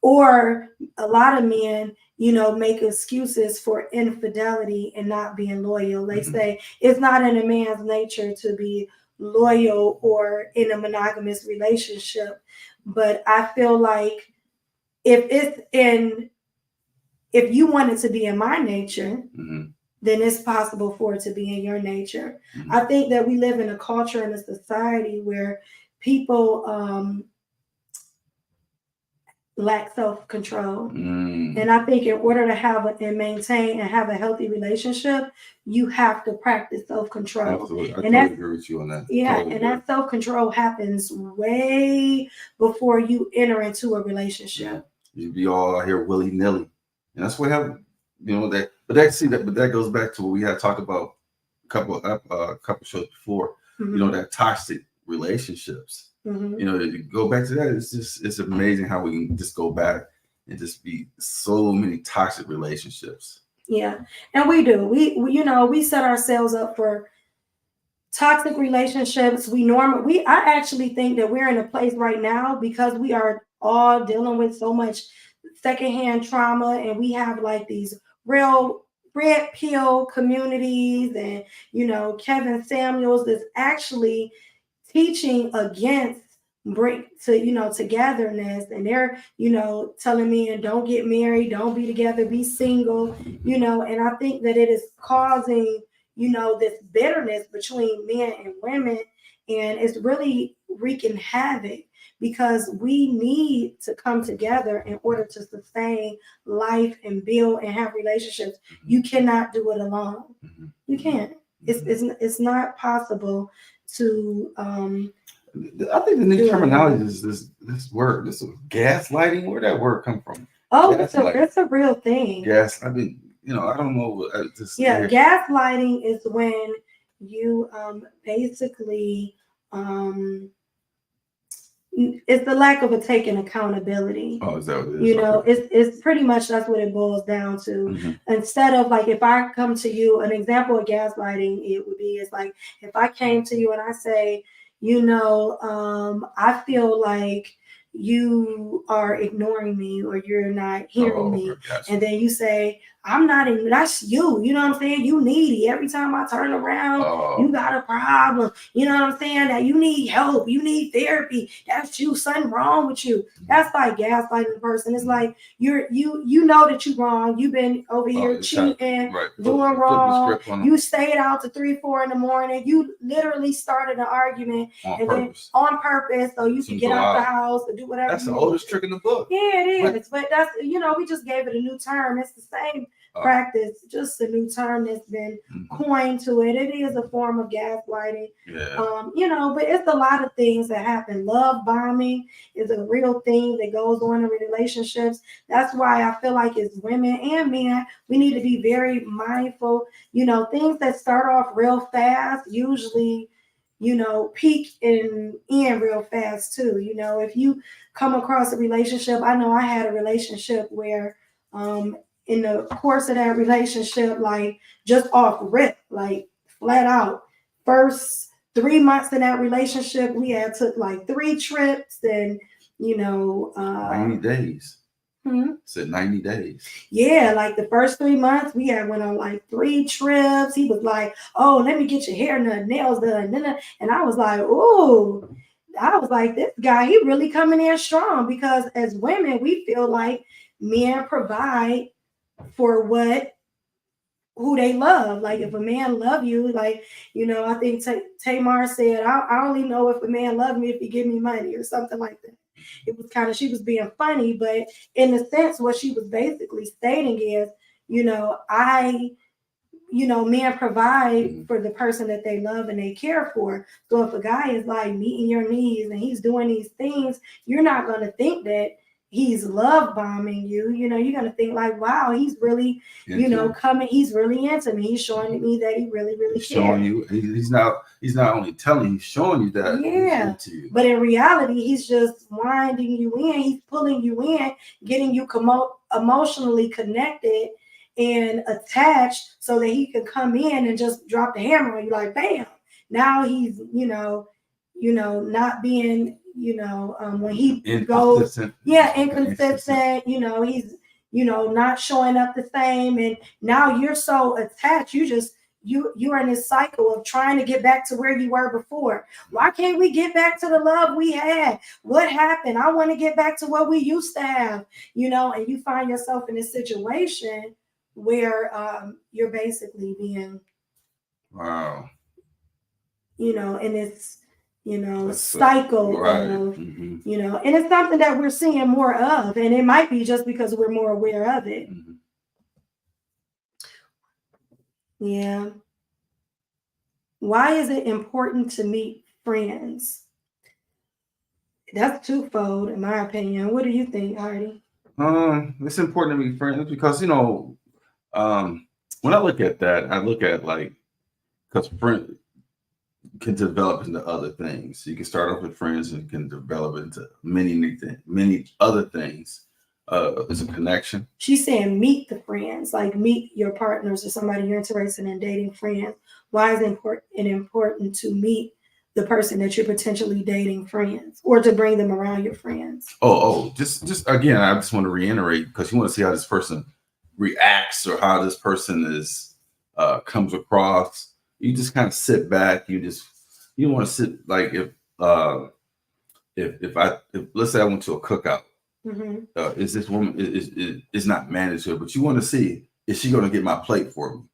Or a lot of men, make excuses for infidelity and not being loyal. They say it's not in a man's nature to be loyal or in a monogamous relationship. But I feel like if you want it to be in my nature, then it's possible for it to be in your nature. I think that we live in a culture and a society where people lack self-control. And I think in order to have and maintain and have a healthy relationship, you have to practice self-control. Absolutely. I totally agree with you on that. Yeah, totally. And that self-control happens way before you enter into a relationship. You be all out here willy-nilly. And that's what happened. But that goes back to what we had talked about a couple shows before, that toxic relationships. You go back to that. It's amazing how we can just go back and just be so many toxic relationships. Yeah, and we do. We set ourselves up for toxic relationships. I actually think that we're in a place right now because we are all dealing with so much secondhand trauma, and we have like these real red pill communities, and Kevin Samuels is actually teaching against togetherness, and they're telling me, and don't get married, don't be together, be single, and I think that it is causing this bitterness between men and women, and it's really wreaking havoc because we need to come together in order to sustain life and build and have relationships. You cannot do it alone. You can't. It's not possible to I think the new terminology is this word, this gaslighting. Where'd that word come from? Oh, it's a real thing. I don't know. Gaslighting is when you basically it's the lack of taking accountability. Oh, is that what it is? Okay. It's pretty much that's what it boils down to. Instead of like, if I come to you, an example of gaslighting, it's like if I came to you and I say, I feel like you are ignoring me or you're not hearing me. Gotcha. And then you say, I'm not in, that's you. You know what I'm saying? You needy. Every time I turn around, you got a problem. You know what I'm saying? That you need help. You need therapy. That's you. Something wrong with you. That's like gaslighting the person. It's like you know that you're wrong. You've been over here cheating, doing wrong. You stayed out to 3, 4 in the morning. You literally started an argument on purpose so you can get out the house or do whatever. That's the oldest trick in the book. Yeah, it is. But that's, we just gave it a new term. It's the same practice, just a new term that's been coined to it. It is a form of gaslighting. Yeah. But it's a lot of things that happen. Love bombing is a real thing that goes on in relationships. That's why I feel like as women and men, we need to be very mindful. Things that start off real fast usually peak and end real fast too. If you come across a relationship, I know I had a relationship where in the course of that relationship, like just off rip, like flat out, first 3 months in that relationship, we had took like 3 trips and 90 days. Said 90 days. Yeah, like the first 3 months, we had went on like 3 trips. He was like, "Oh, let me get your hair done, nails done," and I was like, "Ooh." I was like, this guy, he really coming in strong, because as women, we feel like men provide for who they love. Like if a man love you, like, I think Tamar said, I only know if a man love me if he give me money or something like that. It was kind of, she was being funny, but in a sense, what she was basically stating is, men provide for the person that they love and they care for. So if a guy is like meeting your needs and he's doing these things, you're not going to think that he's love bombing you. You're going to think like, wow, he's really, coming. He's really into me. He's showing me that he really, really cares. Showing you. He's not only telling you, he's showing you that. Yeah. But in reality, he's just winding you in. He's pulling you in, getting you emotionally connected and attached so that he can come in and just drop the hammer on you, like bam. Now he's not being when he goes inconsistent, he's not showing up the same, and now you're so attached, you're in this cycle of trying to get back to where you were before. Why can't we get back to the love we had? What happened? I want to get back to what we used to have, and you find yourself in a situation where you're basically being and it's cycle of and it's something that we're seeing more of, and it might be just because we're more aware of it. Yeah. Why is it important to meet friends? That's twofold in my opinion. What do you think, Hardy? It's important to meet friends because when I look at that, I look at like, because friends can develop into other things. You can start off with friends and can develop into many other things. It's a connection. She's saying meet the friends, like meet your partners or somebody you're interested in dating, friends. Why is it important to meet the person that you're potentially dating, friends, or to bring them around your friends? Just again, I just want to reiterate, because you want to see how this person reacts or how this person is comes across. You just kind of sit back. You want to sit, like if let's say I went to a cookout, is this woman is not mandatory, but you want to see, is she going to get my plate for me?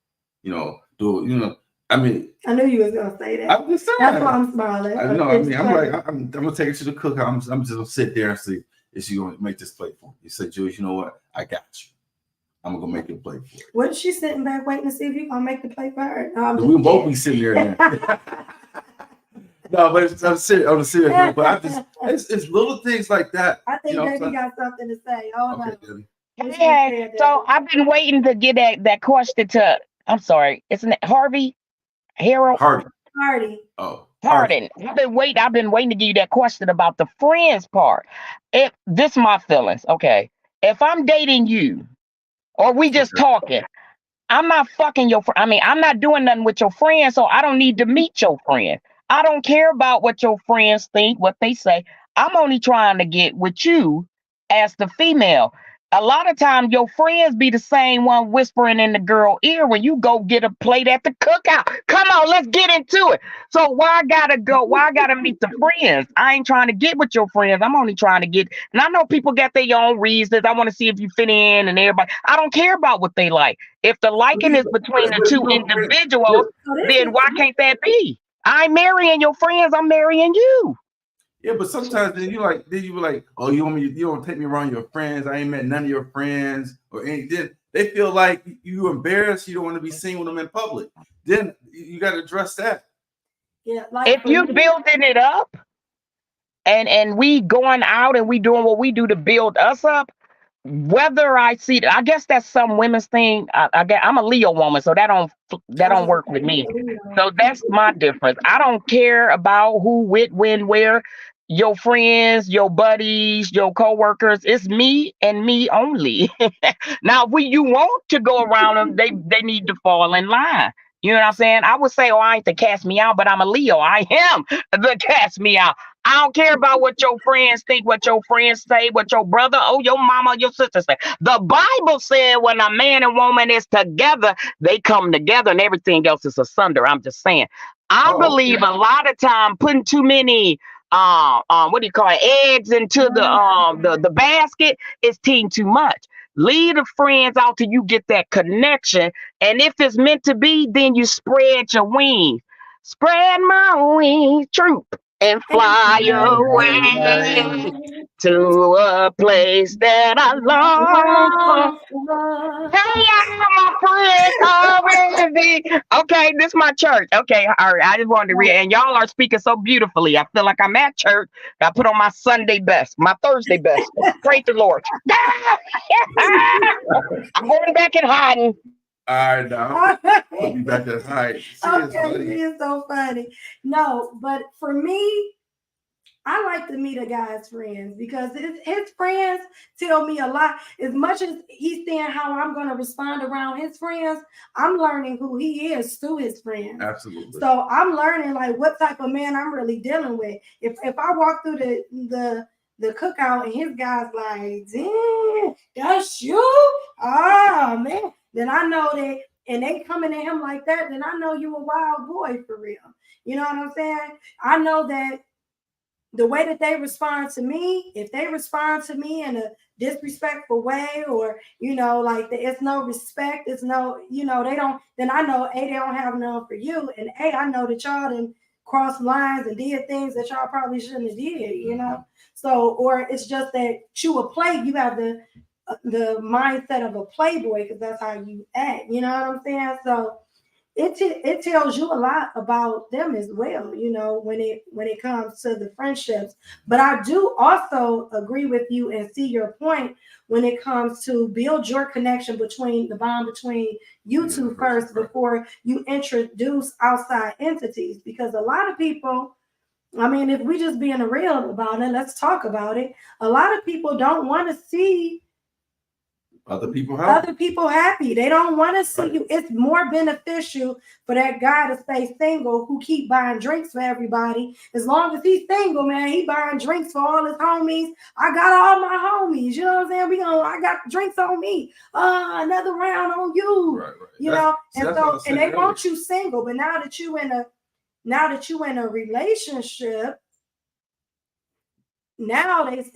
I mean, I knew you was gonna say that. I'm just saying. That's why I'm smiling. I know. I mean, I'm gonna take her to the cookout. I'm just gonna sit there and see, is she gonna make this plate for me? You say, Julius, you know what? I got you. I'm gonna make it play for you. What is she sitting back waiting to see if you gonna make the play for her? No, we will both be sitting there now. No, but I'm serious. On a serious note, but it's little things like that. I think Debbie got something to say. Okay, so I've been waiting to get that question to. I'm sorry, isn't it Harvey? Hardy. Oh. Pardon. I've been waiting to give you that question about the friends part. This is my feelings. Okay. If I'm dating you, or we just talking, I'm not fucking your friend. I mean, I'm not doing nothing with your friend, so I don't need to meet your friend. I don't care about what your friends think, what they say. I'm only trying to get with you as the female. a lot of times your friends be the same one whispering in the girl ear when you go get a plate at the cookout. Come on, let's get into it. So why I gotta go? Why I gotta meet the friends? I ain't trying to get with your friends. I'm only trying to get, and I know people got their own reasons. I want to see if you fit in and everybody. I don't care about what they like. If the liking is between the two individuals, then why can't that be? I ain't marrying your friends, I'm marrying you. Yeah, but sometimes then you were like, oh, you don't take me around your friends. I ain't met none of your friends or any. Then they feel like you embarrassed. You don't want to be seen with them in public. Then you got to address that. Yeah, like If you building it up and we going out and we doing what we do to build us up, whether I see, I guess that's some women's thing. I'm a Leo woman, so that don't work with me. So that's my difference. I don't care about who, with, when, where. Your friends, your buddies, your coworkers. It's me and me only. Now, if you want to go around them, they need to fall in line. You know what I'm saying? I would say, oh, I ain't the cast me out, but I'm a Leo. I am the cast me out. I don't care about what your friends think, what your friends say, what your brother, oh, your mama, your sister say. The Bible said when a man and woman is together, they come together and everything else is asunder. I'm just saying. I believe a lot of time putting too many what do you call it, eggs into the basket is team too much. Leave the friends out till you get that connection. And if it's meant to be, then you spread your wings. Spread my wings, troop, and fly away to a place that I long for. Hey, my friends already. Okay, this is my church. Okay, all right. I just wanted to read, and y'all are speaking so beautifully. I feel like I'm at church. I put on my Sunday best, my Thursday best. Praise the Lord. I'm going back and hiding. All right, now I'll be back at hide. Okay, it's so funny. No, but for me, I like to meet a guy's friends because his friends tell me a lot. As much as he's saying how I'm going to respond around his friends, I'm learning who he is through his friends. Absolutely. So I'm learning like what type of man I'm really dealing with. If I walk through the cookout and his guy's like, damn, that's you? Oh man. Then I know that, and they coming at him like that, then I know you a wild boy for real. You know what I'm saying? I know that the way that they respond to me, if they respond to me in a disrespectful way, or like it's no respect, it's no, they don't, then I know A, they don't have none for you, and A, I know that y'all done crossed lines and did things that y'all probably shouldn't have did, So, or it's just that you have the mindset of a playboy because that's how you act, you know what I'm saying? So it tells you a lot about them as well, when it comes to the friendships. But I do also agree with you and see your point when it comes to build your connection between the bond between you two first before you introduce outside entities. Because a lot of people, I mean, if we just being real about it, let's talk about it. A lot of people don't want to see other people happy. They don't want to see you. It's more beneficial for that guy to stay single who keep buying drinks for everybody. As long as he's single, man, he buying drinks for all his homies. I got all my homies. You know what I'm saying? I got drinks on me. Another round on you. Right. You know, and they want you single. But now that you in a relationship, now it's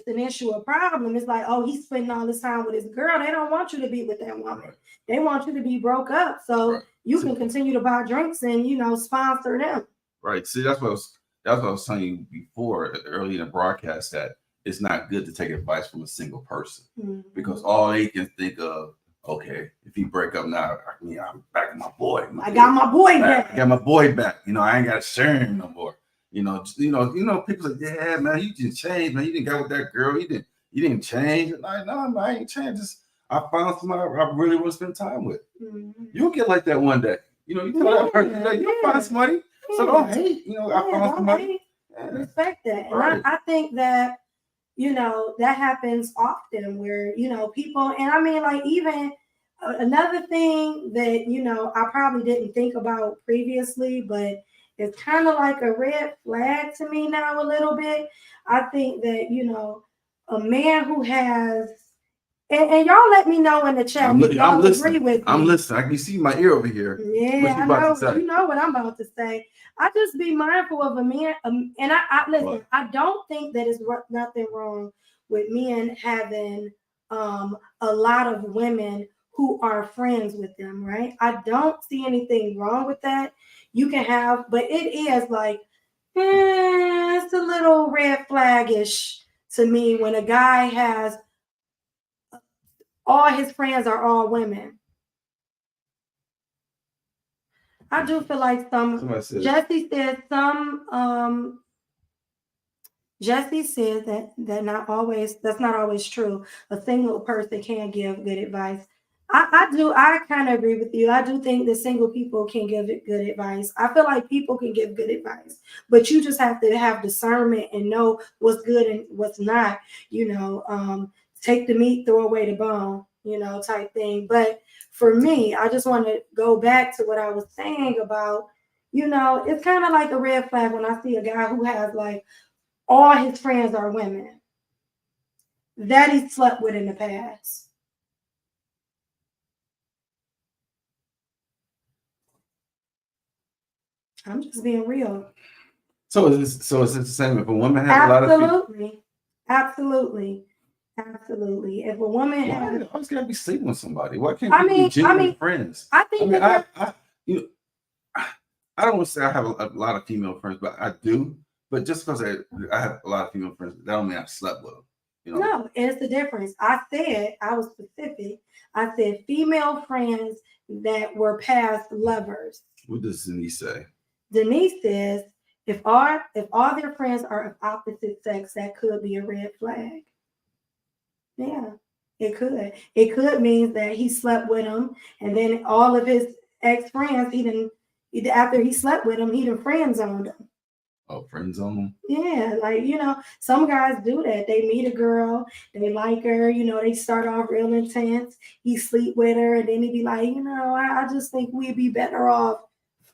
an issue, a problem. It's like, oh, he's spending all this time with his girl. They don't want you to be with that woman. Right. They want you to be broke up so you can continue to buy drinks and sponsor them. Right. See, that's what I was telling you before, early in the broadcast, that it's not good to take advice from a single person because all they can think of, okay, if he break up now, I'm back to my boy. I got my boy back. I got my boy back. I ain't got to share him no more. People like, yeah, man, you didn't change, man. You didn't go with that girl. You didn't change. Like, no, man, I ain't changed. I found somebody I really want to spend time with. Mm-hmm. You'll get like that one day. You tell that person that you'll find somebody. Yeah. So don't hate. I found somebody. Yeah. Respect that. And I think that, that happens often where, people, and I mean, like, even another thing that, I probably didn't think about previously, but it's kind of like a red flag to me now a little bit. I think that, a man who has And y'all let me know in the chat I'm if y'all agree listening. with me. I'm listening. I can see my ear over here. Yeah, I know. You know what I'm about to say. I just be mindful of a man, and I listen. What? I don't think that is nothing wrong with men having a lot of women who are friends with them, right? I don't see anything wrong with that. You can have, but it is like, it's a little red flagish to me when a guy has all his friends are all women. I do feel like Jesse said that that's not always true. A single person can give good advice. I kind of agree with you. I do think that single people can give good advice. I feel like people can give good advice, but you just have to have discernment and know what's good and what's not, take the meat, throw away the bone, type thing. But for me, I just want to go back to what I was saying about, it's kind of like a red flag when I see a guy who has like all his friends are women that he slept with in the past. I'm just being real. So is it the same if a woman has a lot of Absolutely. If a woman has, I always gotta be sleeping with somebody. Why can't we be genuine friends? I think I don't want to say I have a lot of female friends, but I do. But just because I have a lot of female friends, that don't mean I slept with them. No, it's the difference. I was specific. I said female friends that were past lovers. What does Denise say? Denise says if all their friends are of opposite sex, that could be a red flag. Yeah, it could. It could mean that he slept with them, and then all of his ex-friends, after he slept with them, he done friend zoned them. Oh, friend zone? Yeah, like, some guys do that. They meet a girl, they like her, they start off real intense. He sleep with her, and then he be like, I just think we'd be better off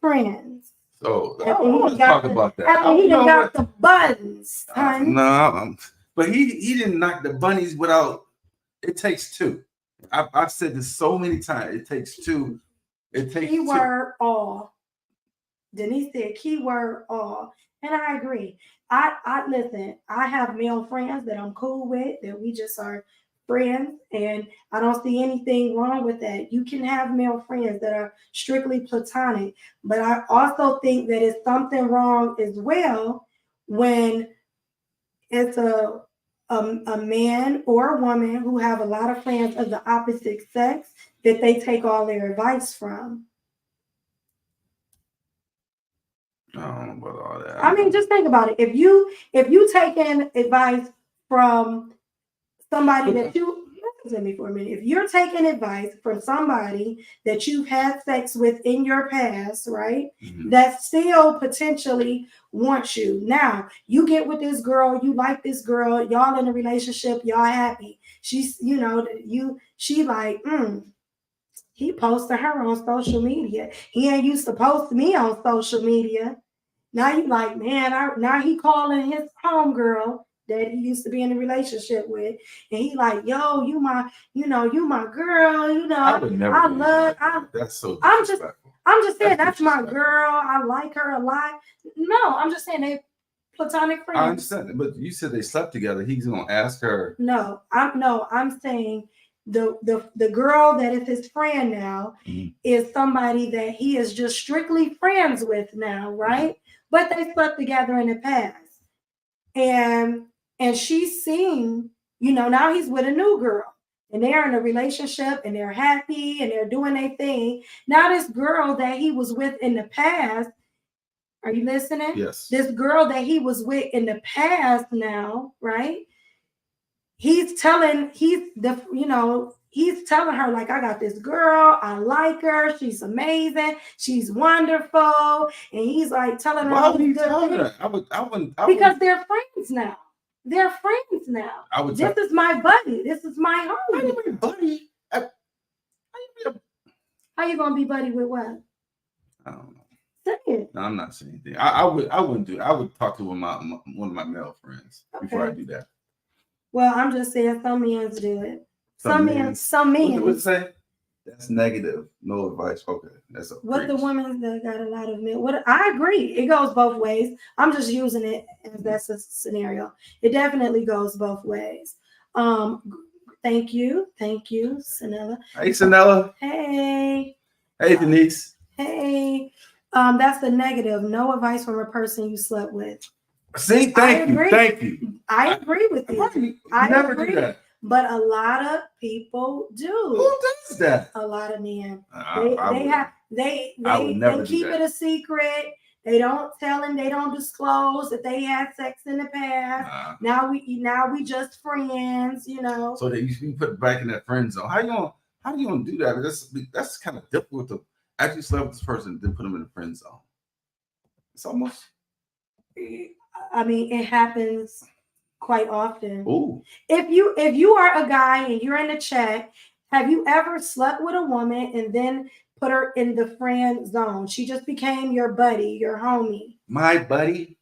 friends. So I want to talk about that. After he done got the buttons. No, but he didn't knock the bunnies without. It takes two. I've said this so many times. It takes two. It takes keyword all. Denise said keyword all. And I agree. I listen, I have male friends that I'm cool with, that we just are friends, and I don't see anything wrong with that. You can have male friends that are strictly platonic, but I also think that it's something wrong as well when it's a man or a woman who have a lot of friends of the opposite sex that they take all their advice from. I don't know about all that. I mean, just think about it. If you taking advice from somebody that you listen to me for a minute. If you're taking advice from somebody that you've had sex with in your past, right? Mm-hmm. That still potentially wants you. Now, you get with this girl, you like this girl, y'all in a relationship, y'all happy. She's, she like, he posted her on social media. He ain't used to post me on social media. Now you like, man, now he calling his homegirl that he used to be in a relationship with, and he like, yo, you my girl, I would never. That's so disrespectful. I'm just saying that's my girl. I like her a lot. No, I'm just saying they platonic friends. I understand, but you said they slept together. He's gonna ask her. No, I'm saying the girl that is his friend now is somebody that he is just strictly friends with now, right? But they slept together in the past. And she's seen, now he's with a new girl and they're in a relationship and they're happy and they're doing their thing. Now this girl that he was with in the past, are you listening? Yes. This girl that he was with in the past now, right? He's telling her, like, I got this girl, I like her, she's amazing, she's wonderful, and he's like telling her. Why would he tell her? I wouldn't. Because they're friends now. They're friends now. This is my buddy. This is my homie. How you be buddy? How you gonna be buddy with what? I don't know. Say it. No, I'm not saying anything. I wouldn't do it. I would talk to one of my male friends before I do that. Well, I'm just saying some men do it. Some men. What's it say? That's negative. No advice. Okay, that's a What the preach. women that got a lot of men. What I agree, it goes both ways. I'm just using it as that's a scenario. It definitely goes both ways. Thank you, Sanella. Hey, Sanella. Hey, Denise. hey. That's the negative. No advice from a person you slept with. See, thank you. I agree with you. I never agree. do that. But a lot of people do. Who does that? A lot of men. They Keep it a secret. They don't tell and they don't disclose that they had sex in the past. Now we just friends, you know. So that you put back in that friend zone. How you gonna do that? That's kind of difficult to actually sleep with this person and then put them in the friend zone. It's almost. I mean, it happens quite often. Ooh. If you are a guy and you're in the chat, have you ever slept with a woman and then put her in the friend zone? She just became your buddy, your homie. My buddy.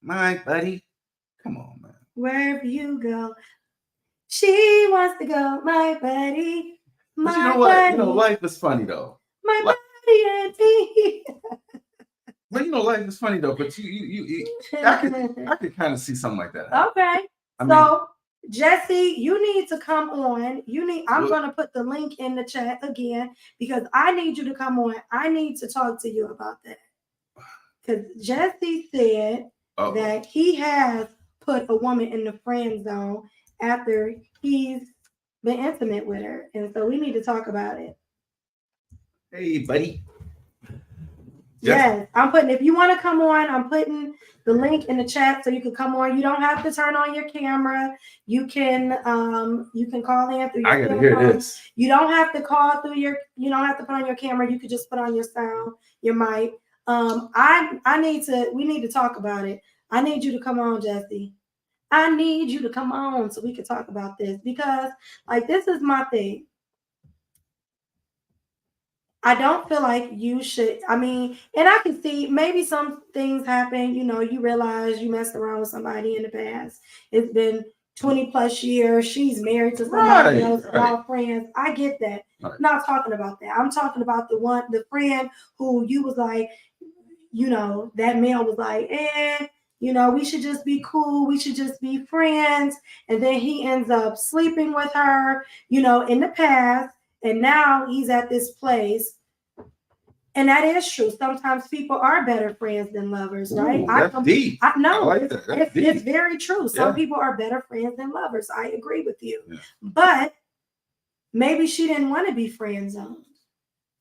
Come on, man. Wherever you go, she wants to go. My buddy. But you know what? Buddy. You know, life is funny though. My buddy and me. Well, you know, life is funny though. But I could kind of see something like that happen. Okay. So Jesse, you need to come on. I'm going to put the link in the chat again because I need you to come on. I need to talk to you about that. Because Jesse said that he has put a woman in the friend zone after he's been intimate with her. And so we need to talk about it. Hey, buddy. Yes, if you want to come on, I'm putting the link in the chat so you can come on. You don't have to turn on your camera. You can call in through your I gotta hear this. You don't have to call through you don't have to put on your camera. You could just put on your sound, your mic. We need to talk about it. I need you to come on, Jesse. I need you to come on so we can talk about this because this is my thing. I don't feel like you should. I mean, and I can see maybe some things happen. You know, you realize you messed around with somebody in the past. It's been 20 plus years. She's married to somebody else, all friends. I get that. Right. I'm not talking about that. I'm talking about the friend who you was like, you know, that male was like, you know, we should just be cool. We should just be friends. And then he ends up sleeping with her, you know, in the past. And now he's at this place. And that is true. Sometimes people are better friends than lovers, right? Ooh, that's deep. I know. I like that. It's very true. Some people are better friends than lovers. I agree with you. Yeah. But maybe she didn't want to be friend zoned.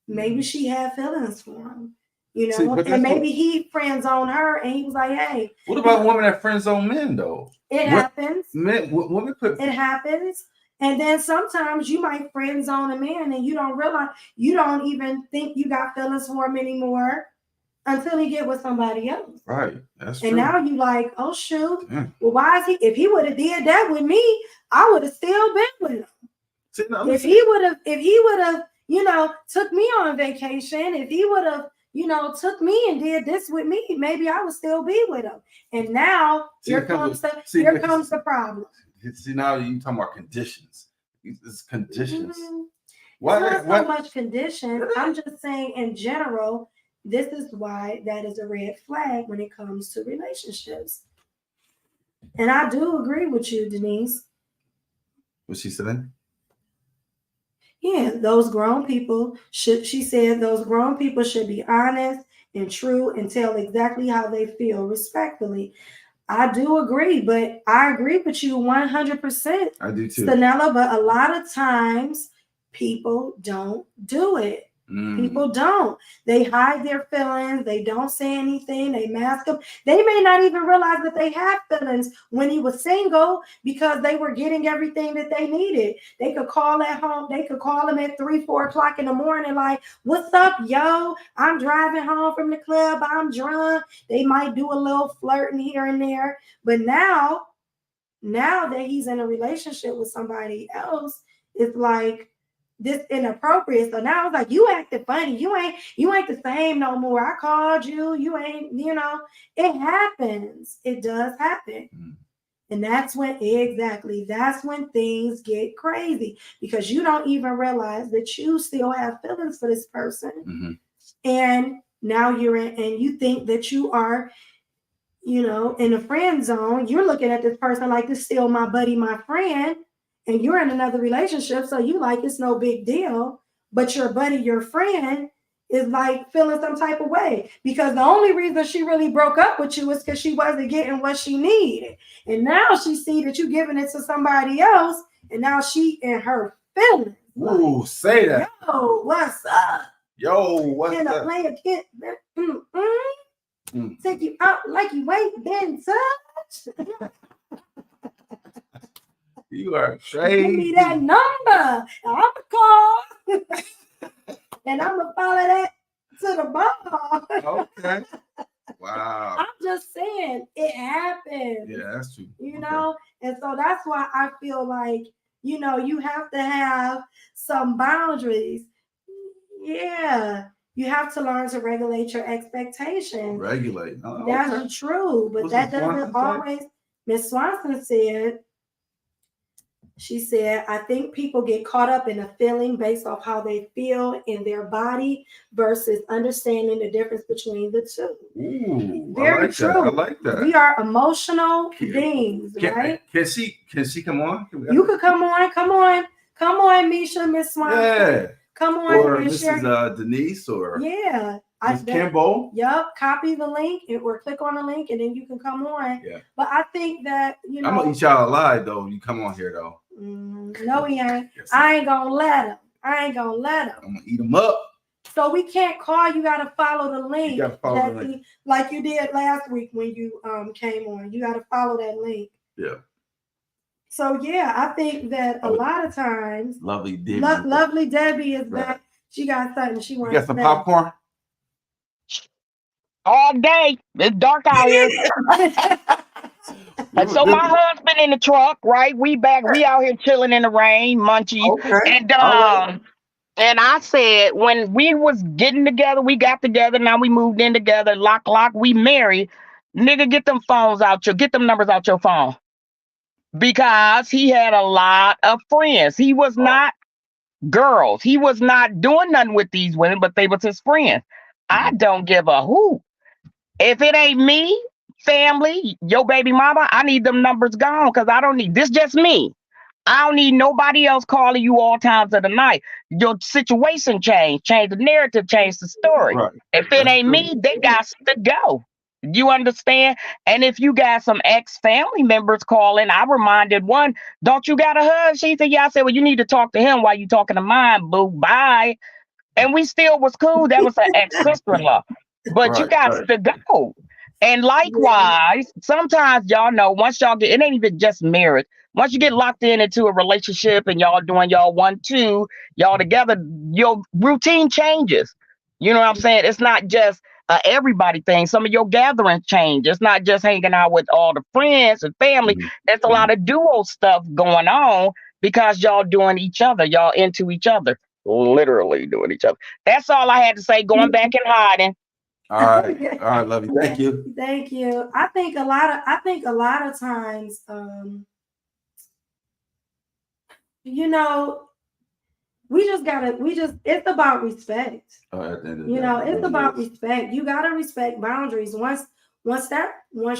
Maybe she had feelings for him. You know, and maybe he friend zoned her and he was like, hey. What about women that friend zone men though? It happens. Women it happens. And then sometimes you might friend zone a man and you don't realize, you don't even think you got feelings for him anymore until he get with somebody else. Right. That's true. And now you like, oh shoot. Yeah. Well, why is he? If he would have did that with me, I would have still been with him. See, no, if he would have, you know, took me on vacation, if he would have, you know, took me and did this with me, maybe I would still be with him. And now here comes the problem. See, now you talking about conditions. It's conditions. Mm-hmm. It's not so much condition. I'm just saying in general, this is why that is a red flag when it comes to relationships. And I do agree with you, Denise. What's she saying? Yeah, those grown people should be honest and true and tell exactly how they feel respectfully. I do agree, but I agree with you 100%. I do too. Sanella, but a lot of times people don't do it. People don't. They hide their feelings. They don't say anything. They mask them. They may not even realize that they have feelings when he was single because they were getting everything that they needed. They could call at home. They could call him at 3, 4 o'clock in the morning like, what's up, yo? I'm driving home from the club. I'm drunk. They might do a little flirting here and there. But now that he's in a relationship with somebody else, it's like, this inappropriate. So now it's like, you acting funny. You ain't the same no more. I called you. You ain't, you know, it happens. It does happen. And that's when things get crazy, because you don't even realize that you still have feelings for this person. And now you're in, and you think that you are, in a friend zone. You're looking at this person like, this still my buddy, my friend, and you're in another relationship, so you like, it's no big deal. But your buddy, your friend, is like feeling some type of way, because the only reason she really broke up with you is because she wasn't getting what she needed. And now she see that you giving it to somebody else, and now she in her feelings. Ooh, like, say that. Yo, what's up? Yo, what's Can up? a player get take you out like you ain't been touched? You are crazy. Give me that number. I'm gonna call. And I'm gonna follow that to the bar. Okay. Wow. I'm just saying, it happens. Yeah, that's true. You know, and so that's why I feel like, you have to have some boundaries. Yeah, you have to learn to regulate your expectations. Regulate. Oh, that's true, but that doesn't always. Miss Swanson said. She said, I think people get caught up in a feeling based off how they feel in their body versus understanding the difference between the two. Ooh, very like true. That. I like that. We are emotional beings, right? Can she come on? You could come on, Misha, Miss Swanson. Yeah. Come on, or Mrs. Denise, or Miss Kimball. Yep, copy the link or click on the link, and then you can come on. Yeah. But I think that I'm gonna eat y'all alive though. You come on here though. No, he ain't. Yes, I ain't gonna let him. I'm gonna eat him up. So we can't call. You gotta follow the link. You gotta follow the link. Like you did last week when you came on. You gotta follow that link. Yeah. So yeah, I think that a lot of times, Lovely Debbie, Lovely Debbie is back. She got something she wants. You got some popcorn? All day. It's dark out here. And so my husband in the truck, right? We out here chilling in the rain, munchies. Okay. And I said, when we was getting together, we got together. Now we moved in together. Lock. We married. Nigga, get them numbers out your phone. Because he had a lot of friends. He was not girls. He was not doing nothing with these women, but they was his friends. I don't give a hoot. If it ain't me, family, your baby mama, I need them numbers gone, because I don't need this. Just me. I don't need nobody else calling you all times of the night. Your situation change the narrative, change the story. Right. If it ain't me, they got to go. You understand? And if you got some ex-family members calling, I reminded one, don't you got a husband? She said, yeah. I said, well, you need to talk to him while you talking to mine, boo. Bye. And we still was cool. That was an ex-sister-in-law. But you got to go. And likewise, sometimes y'all know, once y'all get, it ain't even just marriage. Once you get locked into a relationship and y'all doing y'all 1-2, y'all together, your routine changes. You know what I'm saying? It's not just everybody thing. Some of your gatherings change. It's not just hanging out with all the friends and family. There's a lot of duo stuff going on because y'all doing each other. Y'all into each other. Literally doing each other. That's all I had to say. Going back and hiding. All right, love you. Thank you. Thank you. I think a lot of times, it's about respect. It's about respect. You gotta respect boundaries. Once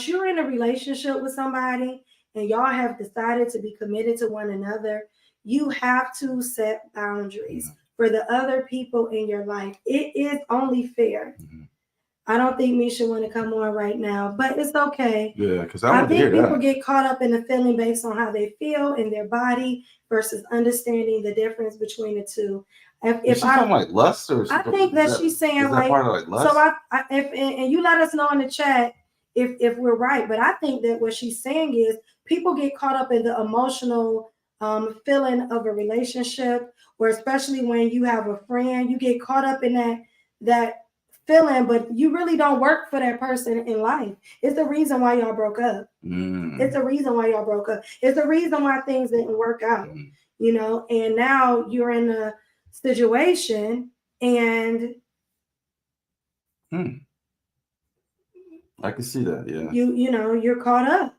you're in a relationship with somebody and y'all have decided to be committed to one another, you have to set boundaries for the other people in your life. It is only fair. I don't think Misha want to come on right now, but it's okay. Yeah, because I think people get caught up in the feeling based on how they feel in their body versus understanding the difference between the two. If she's talking like lust, or I think that she's saying like lust? So and you let us know in the chat if we're right, but I think that what she's saying is people get caught up in the emotional feeling of a relationship, or especially when you have a friend, you get caught up in that feeling, but you really don't work for that person in life. It's the reason why y'all broke up. It's the reason why y'all broke up. It's the reason why things didn't work out, and now you're in a situation and I can see that. Yeah. You're caught up.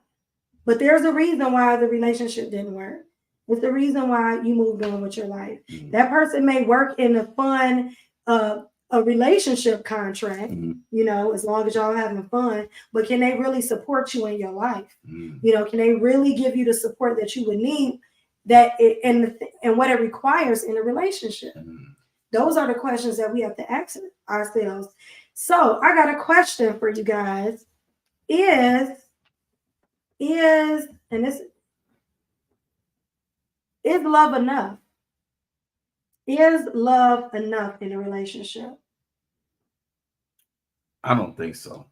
But there's a reason why the relationship didn't work. It's the reason why you moved on with your life. Mhm. That person may work in a fun, a relationship contract, Mhm. you know, as long as y'all having fun, but can they really support you in your life? Mhm. You know, can they really give you the support that you would need that it, and what it requires in a relationship? Mhm. Those are the questions that we have to ask ourselves. So I got a question for you guys. Is and this is love enough? Is love enough in a relationship? I don't think so.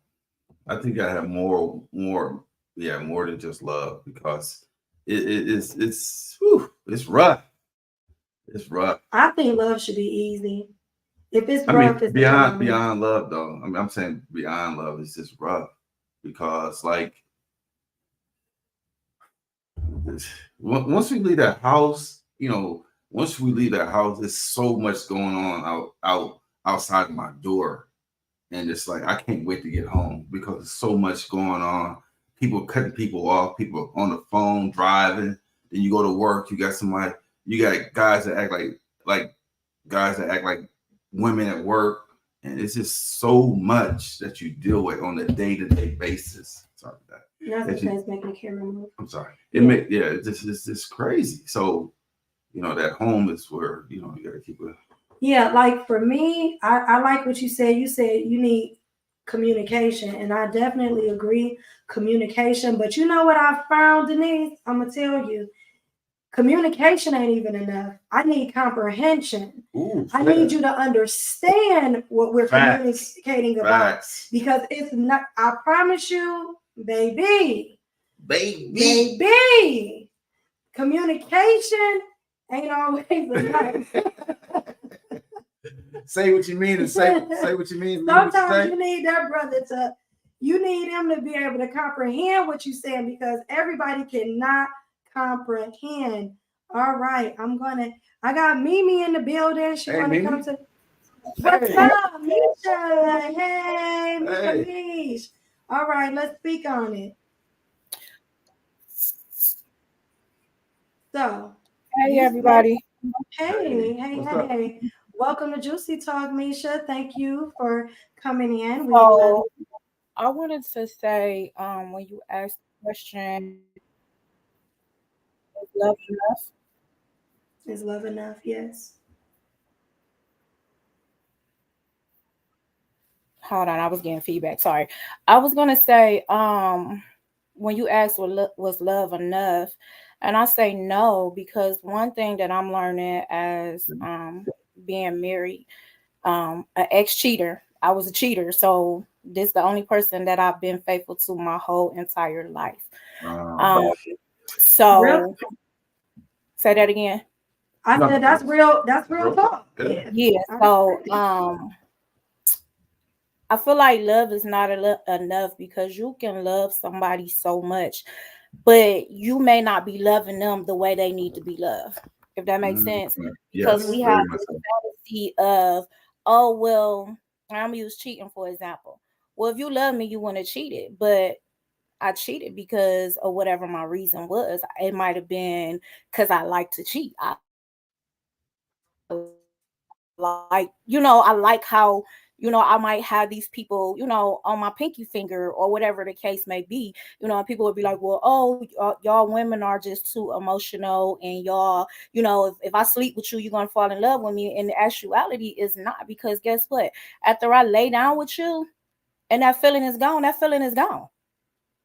I think I have more than just love because it's rough. It's rough. I think love should be easy. If it's I mean, rough, it's not love. beyond love though. I mean, I'm saying beyond love is just rough because like once we leave that house, you know, once we leave that house, there's so much going on outside my door. And it's like I can't wait to get home because there's so much going on. People cutting people off, people on the phone driving. Then you go to work, you got somebody, you got guys that act like guys that act like women at work, and it's just so much that you deal with on a day-to-day basis. Sorry about that. That's making the camera move. I'm sorry. It's just crazy. So that home is where you got to keep it. Yeah, like for me, I like what you said. You said you need communication, and I definitely agree, communication. But you know what I found, Denise? I'm gonna tell you, communication ain't even enough. I need comprehension. Ooh, I need you to understand what we're communicating about. Facts. Because it's not, I promise you, baby, communication ain't always enough. Say what you mean and say what you mean. Sometimes you need that brother you need him to be able to comprehend what you're saying because everybody cannot comprehend. All right, I got Mimi in the building. She want to come to. What's up, Misha? Hey, Misha. All right, let's speak on it. So, hey everybody. Hey. Welcome to Juicy Talk, Misha. Thank you for coming in. So I wanted to say, when you asked the question, is love enough? Is love enough? Yes. Hold on, I was getting feedback. Sorry. I was gonna say, when you asked was love enough, and I say no, because one thing that I'm learning as being married, an ex-cheater. I was a cheater, so this is the only person that I've been faithful to my whole entire life. So real? Say that again. I said that's real. That's real talk. Yeah. So I feel like love is not enough because you can love somebody so much, but you may not be loving them the way they need to be loved. If that makes sense, because we have this fantasy of, oh well, I'm gonna use cheating for example. Well, if you love me, you want to cheat it, but I cheated because of whatever my reason was. It might have been because I like to cheat. I like how, I might have these people, on my pinky finger or whatever the case may be, and people would be like, well, oh, y'all women are just too emotional and y'all, if I sleep with you, you're going to fall in love with me. And the actuality is not, because guess what? After I lay down with you and that feeling is gone, that feeling is gone.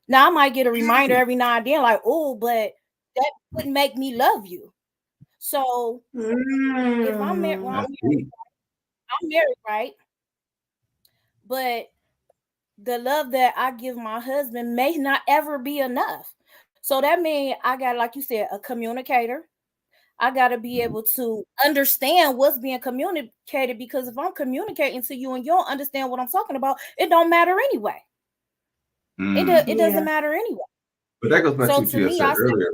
Now I might get a reminder every now and then like, oh, but that wouldn't make me love you. So if I'm married, I'm married, right? But the love that I give my husband may not ever be enough. So that means I got, like you said, a communicator. I got to be able to understand what's being communicated, because if I'm communicating to you and you don't understand what I'm talking about, it don't matter anyway. It doesn't matter anyway. But that goes back to me, I said earlier.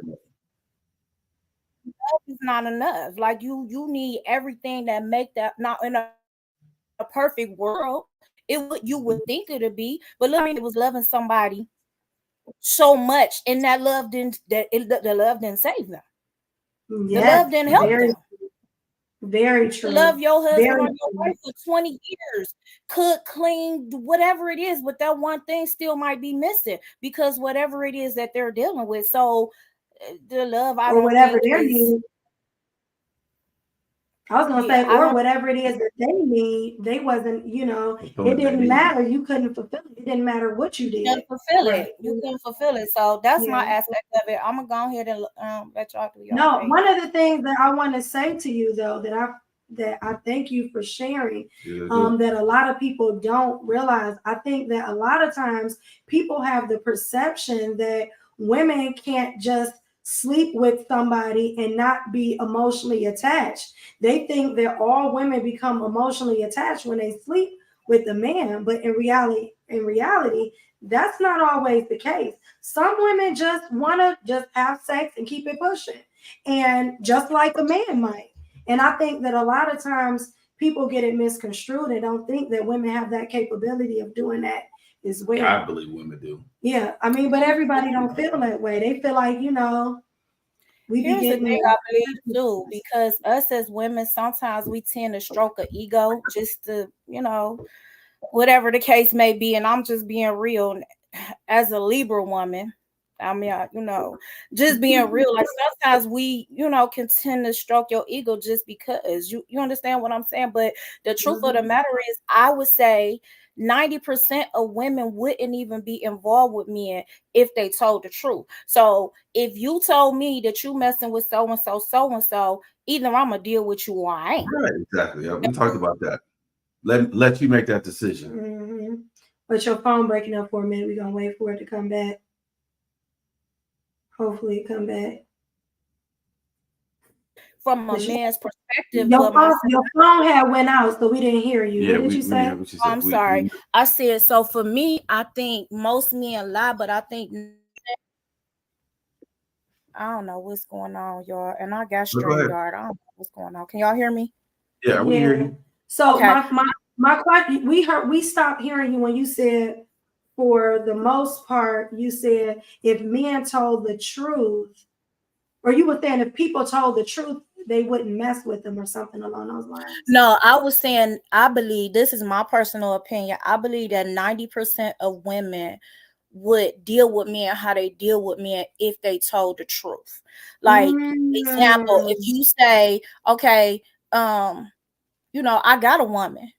Love is not enough. Like you need everything that make that. Not in a perfect world, you would think it would be, but look, it was loving somebody so much, and that love didn't the love didn't save them. The Yes, love didn't help very, them. very To true. love your husband Very or your wife for 20 years, cook, clean, whatever it is, but that one thing still might be missing because whatever it is that they're dealing with. So the love, I or don't whatever think their is, need. I was gonna yeah, say, I or don't, whatever it is that they need, they wasn't, it Fulfilling their didn't needs. matter. You couldn't fulfill it. It didn't matter what you you couldn't did. fulfill Right. it. You couldn't fulfill it. So that's my Yeah. aspect of it. I'm gonna go ahead and let y'all do your No, thing. one of the things that I want to say to you though, that I thank you for sharing, that a lot of people don't realize. I think that a lot of times people have the perception that women can't just sleep with somebody and not be emotionally attached. They think that all women become emotionally attached when they sleep with a man, but in reality, that's not always the case. Some women just want to just have sex and keep it pushing, and just like a man might. And I think that a lot of times people get it misconstrued and don't think that women have that capability of doing that as well. I believe women do. Yeah, I mean, but everybody don't feel that way. They feel like, we be Here's the getting thing I believe too, because us as women, sometimes we tend to stroke an ego just to, whatever the case may be. And I'm just being real as a Libra woman. I mean, just being real. Like sometimes we, can tend to stroke your ego just because you understand what I'm saying. But the truth of the matter is, I would say 90% of women wouldn't even be involved with men if they told the truth. So if you told me that you messing with so and so, either I'm gonna deal with you or I ain't. Right, exactly. We talked about that. Let you make that decision. Mm-hmm. But your phone breaking up for a minute. We're gonna wait for it to come back. Hopefully it come back. From a man's perspective, your phone had went out, so we didn't hear you. Yeah, what did you say? What you said. I'm sorry. I said, so for me, I think most men lie, but I think I don't know what's going on, y'all. And I got StreamYard. I don't know what's going on. Can y'all hear me? Yeah, we hear you. So okay. my question, we stopped hearing you when you said, for the most part, you said if men told the truth, or you were saying if people told the truth, they wouldn't mess with them or something along those lines. No, I was saying, I believe, this is my personal opinion, I believe that 90% of women would deal with men how they deal with men if they told the truth. Like, example, if you say, okay, I got a woman,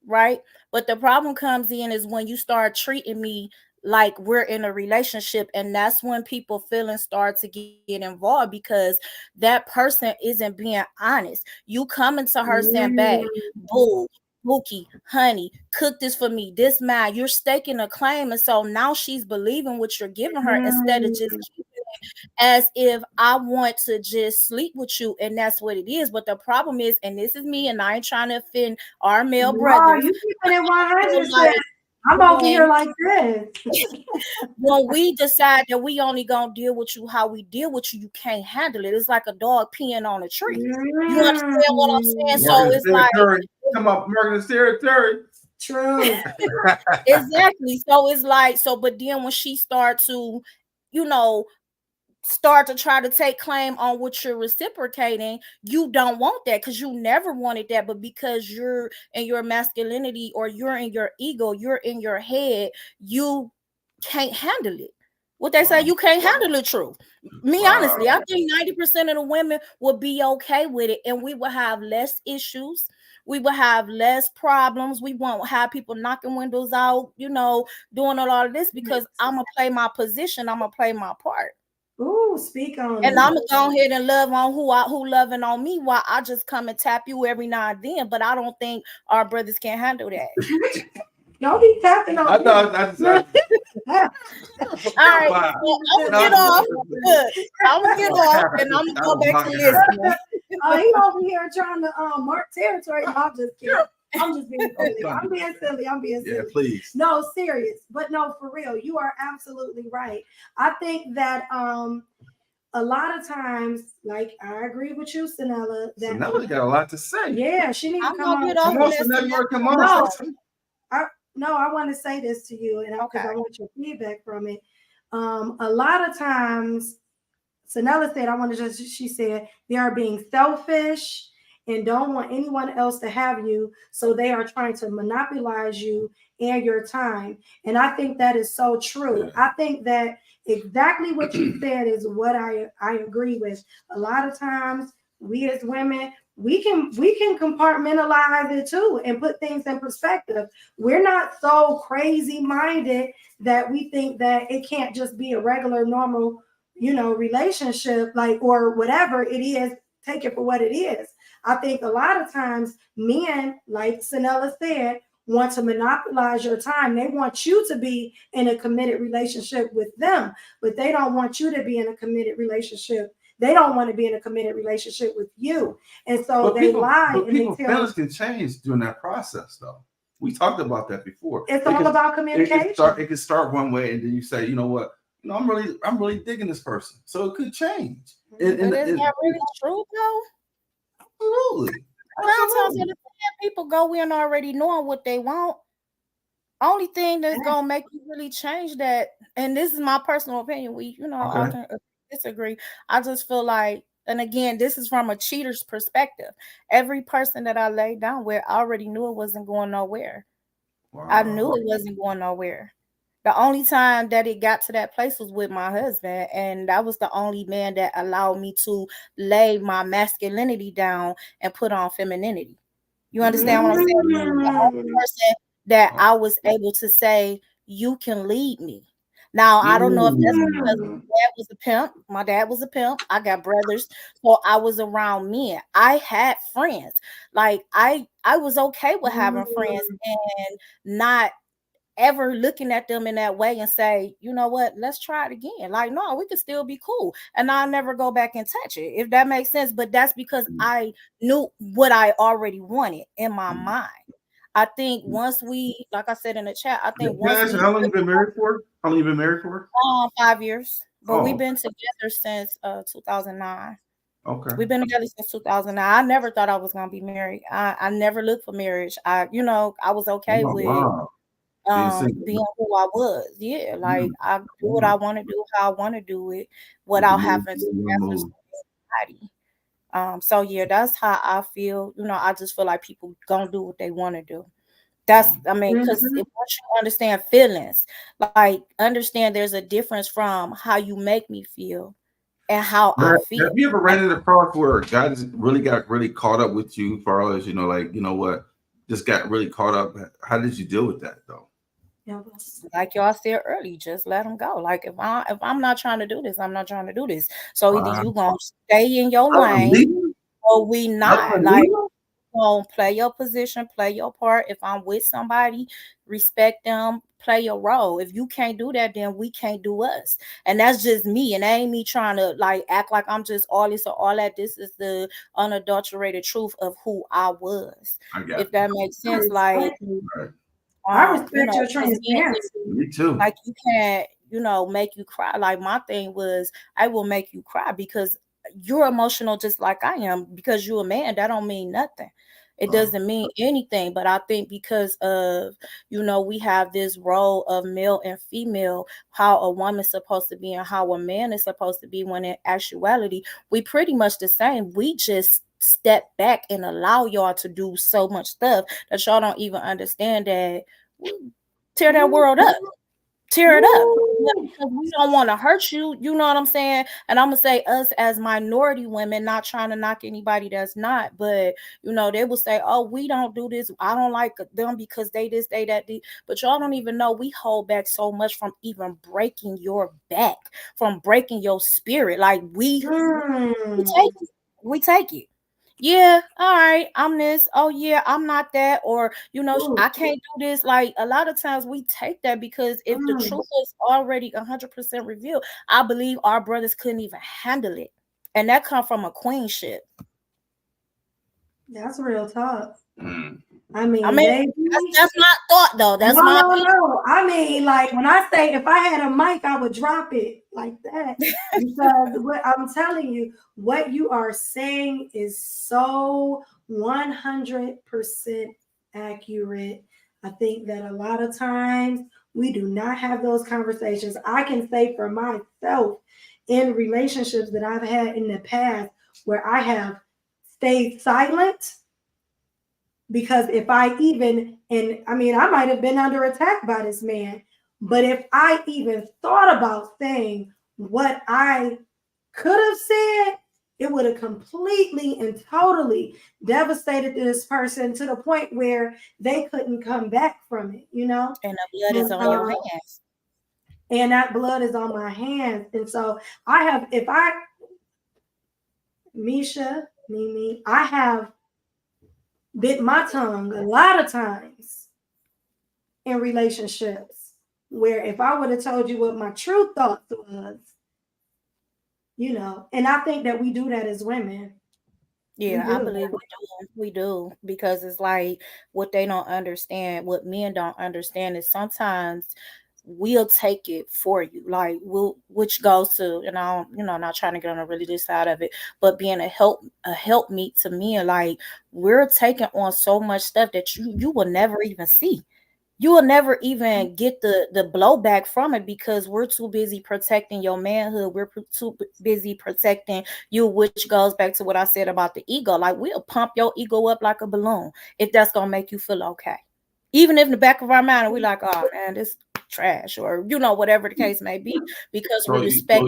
right? But the problem comes in is when you start treating me like we're in a relationship, and that's when people feelings start to get involved, because that person isn't being honest. You coming to her saying, babe, boo, Bookie, honey, cook this for me, this man, you're staking a claim. And so now she's believing what you're giving her instead of just keeping it as if I want to just sleep with you. And that's what it is. But the problem is, and this is me, and I ain't trying to offend our male brothers. You keeping it 100%. I'm over here like this. When we decide that we only gonna deal with you how we deal with you, you can't handle it. It's like a dog peeing on a tree. You understand what I'm saying? So it's like, come up, Morgan's territory. True. Exactly. So it's like, but then when she start to, start to try to take claim on what you're reciprocating, you don't want that, because you never wanted that. But because you're in your masculinity, or you're in your ego, you're in your head, you can't handle it. What they say, you can't handle the truth. Me, honestly, I think 90% of the women would be okay with it, and we will have less issues. We will have less problems. We won't have people knocking windows out, doing a lot of this, because I'm gonna play my position. I'm gonna play my part. Ooh, speak on and it. I'm gonna go ahead and love on who loving on me, while I just come and tap you every now and then. But I don't think our brothers can handle that. Don't be tapping on. I thought. All right, I'm gonna get off. Good. I'm gonna get off, and I'm gonna go back to listening. He over here trying to mark territory. I'm just kidding. I'm just being silly. I'm being silly. Yeah, please. No, serious. But no, for real. You are absolutely right. I think that a lot of times, like, I agree with you, Sanella. Sanella got a lot to say. Yeah, she needs to come on. Come on. No, I want to say this to you, and because I want your feedback from it. a lot of times, Sanella said, she said, they are being selfish and don't want anyone else to have you. So they are trying to monopolize you and your time. And I think that is so true. Yeah. I think that exactly what you said is what I agree with. A lot of times we as women, we can compartmentalize it too and put things in perspective. We're not so crazy minded that we think that it can't just be a regular, normal, relationship, like, or whatever it is, take it for what it is. I think a lot of times men, like Sanella said, want to monopolize your time. They want you to be in a committed relationship with them, but they don't want you to be in a committed relationship. They don't want to be in a committed relationship with you. And so they lie and they tell. Feelings can change during that process, though. We talked about that before. It's all about communication. It can start one way, and then you say, you know what? I'm really digging this person. So it could change. But is that really true, though? Absolutely. Sometimes people go in already knowing what they want. Only thing that's gonna make you really change that, and this is my personal opinion. I can disagree. I just feel like, and again, this is from a cheater's perspective. Every person that I laid down with, I already knew it wasn't going nowhere. Wow. I knew it wasn't going nowhere. The only time that it got to that place was with my husband, and that was the only man that allowed me to lay my masculinity down and put on femininity. You understand what I'm saying? The only person that I was able to say, you can lead me. Now, I don't know if that's because my dad was a pimp. My dad was a pimp. I got brothers. So I was around men. I had friends. Like, I was okay with having friends and not ever looking at them in that way and say, you know what, let's try it again. Like, no, we could still be cool. And I'll never go back and touch it, if that makes sense. But that's because I knew what I already wanted in my mind. I think once we, like I said in the chat, I think once how long you been married for? 5 years. But we've been together since 2009. Okay. We've been together since 2009. I never thought I was gonna be married. I never looked for marriage. I was okay with being who I was. Yeah, like I do what I want to do, how I want to do it, without having to answer somebody. So yeah, that's how I feel. I just feel like people gonna do what they want to do. That's, because once you understand feelings, like understand there's a difference from how you make me feel and how I feel. Have you ever ran into a cross where a guy got really caught up with you, as far as just got really caught up? How did you deal with that though? Like y'all said earlier, just let them go. Like if I'm not trying to do this, I'm not trying to do this. So either you gonna stay in your lane or we not. Like, gonna play your position, play your part. If I'm with somebody, respect them, play your role. If you can't do that, then we can't do us. And that's just me. And that ain't me trying to like act like I'm just all this or all that. This is the unadulterated truth of who I was. If that makes sense. Like I respect your transparency. Me too. Like you can't, make you cry. Like my thing was, I will make you cry because you're emotional just like I am. Because you're a man, that don't mean nothing. It doesn't mean anything. But I think because of, we have this role of male and female, how a woman's supposed to be and how a man is supposed to be, when in actuality, we pretty much the same. We just step back and allow y'all to do so much stuff that y'all don't even understand that. Tear that world up. Tear it up. Because we don't want to hurt you. You know what I'm saying? And I'm going to say us as minority women, not trying to knock anybody that's not, but, they will say, oh, we don't do this. I don't like them because they this, they that. But y'all don't even know we hold back so much from even breaking your back, from breaking your spirit. Like we take it. Yeah, all right, I'm this. Oh yeah, I'm not that. Or I can't do this. Like a lot of times we take that because if the truth is already 100% revealed, I believe our brothers couldn't even handle it, and that come from a queenship. That's real talk. I mean, that's my thought though. That's no. I mean, like when I say if I had a mic, I would drop it like that. Because what I'm telling you, what you are saying is so 100% accurate. I think that a lot of times We do not have those conversations. I can say for myself in relationships that I've had in the past where I have stayed silent, because if I even, and I mean, I might have been under attack by this man, but if I even thought about saying what I could have said, it would have completely and totally devastated this person to the point where they couldn't come back from it, you know? And the blood is on your hands. And that blood is on my hands. And so Misha, Mimi, I have bit my tongue a lot of times in relationships where if I would have told you what my true thoughts was, you know, and I think that we do that as women. Yeah, I believe we do, because it's like what they don't understand, what men don't understand is sometimes we'll take it for you, like which goes to, and I don't, not trying to get on the religious side of it, but being a helpmeet to men, like we're taking on so much stuff that you will never even see. You will never even get the blowback from it because we're too busy protecting your manhood. We're too busy protecting you, which goes back to what I said about the ego. Like we'll pump your ego up like a balloon if that's gonna make you feel okay. Even if in the back of our mind we're like, oh man, this trash, or whatever the case may be, because we respect.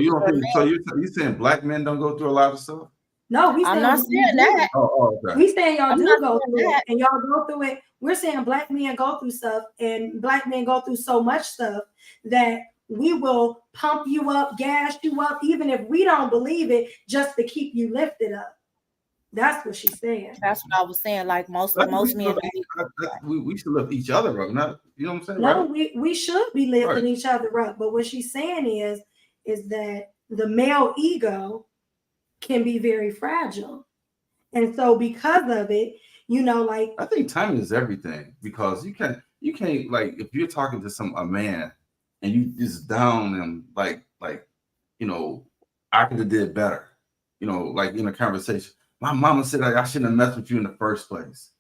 So you're saying black men don't go through a lot of stuff? No, I'm not saying that. Okay. We saying y'all do go through it, and y'all go through it. We're saying black men go through stuff, and black men go through so much stuff that we will pump you up, gas you up, even if we don't believe it, just to keep you lifted up. That's what she's saying. That's what I was saying. Like most men, we should lift each other up, not, you know what I'm saying? No, right? we should be lifting each other up, but what she's saying is that the male ego can be very fragile. And so because of it, like I think timing is everything, because you can't like, if you're talking to a man and you just down him like I could have did better, like in a conversation. My mama said I shouldn't have messed with you in the first place.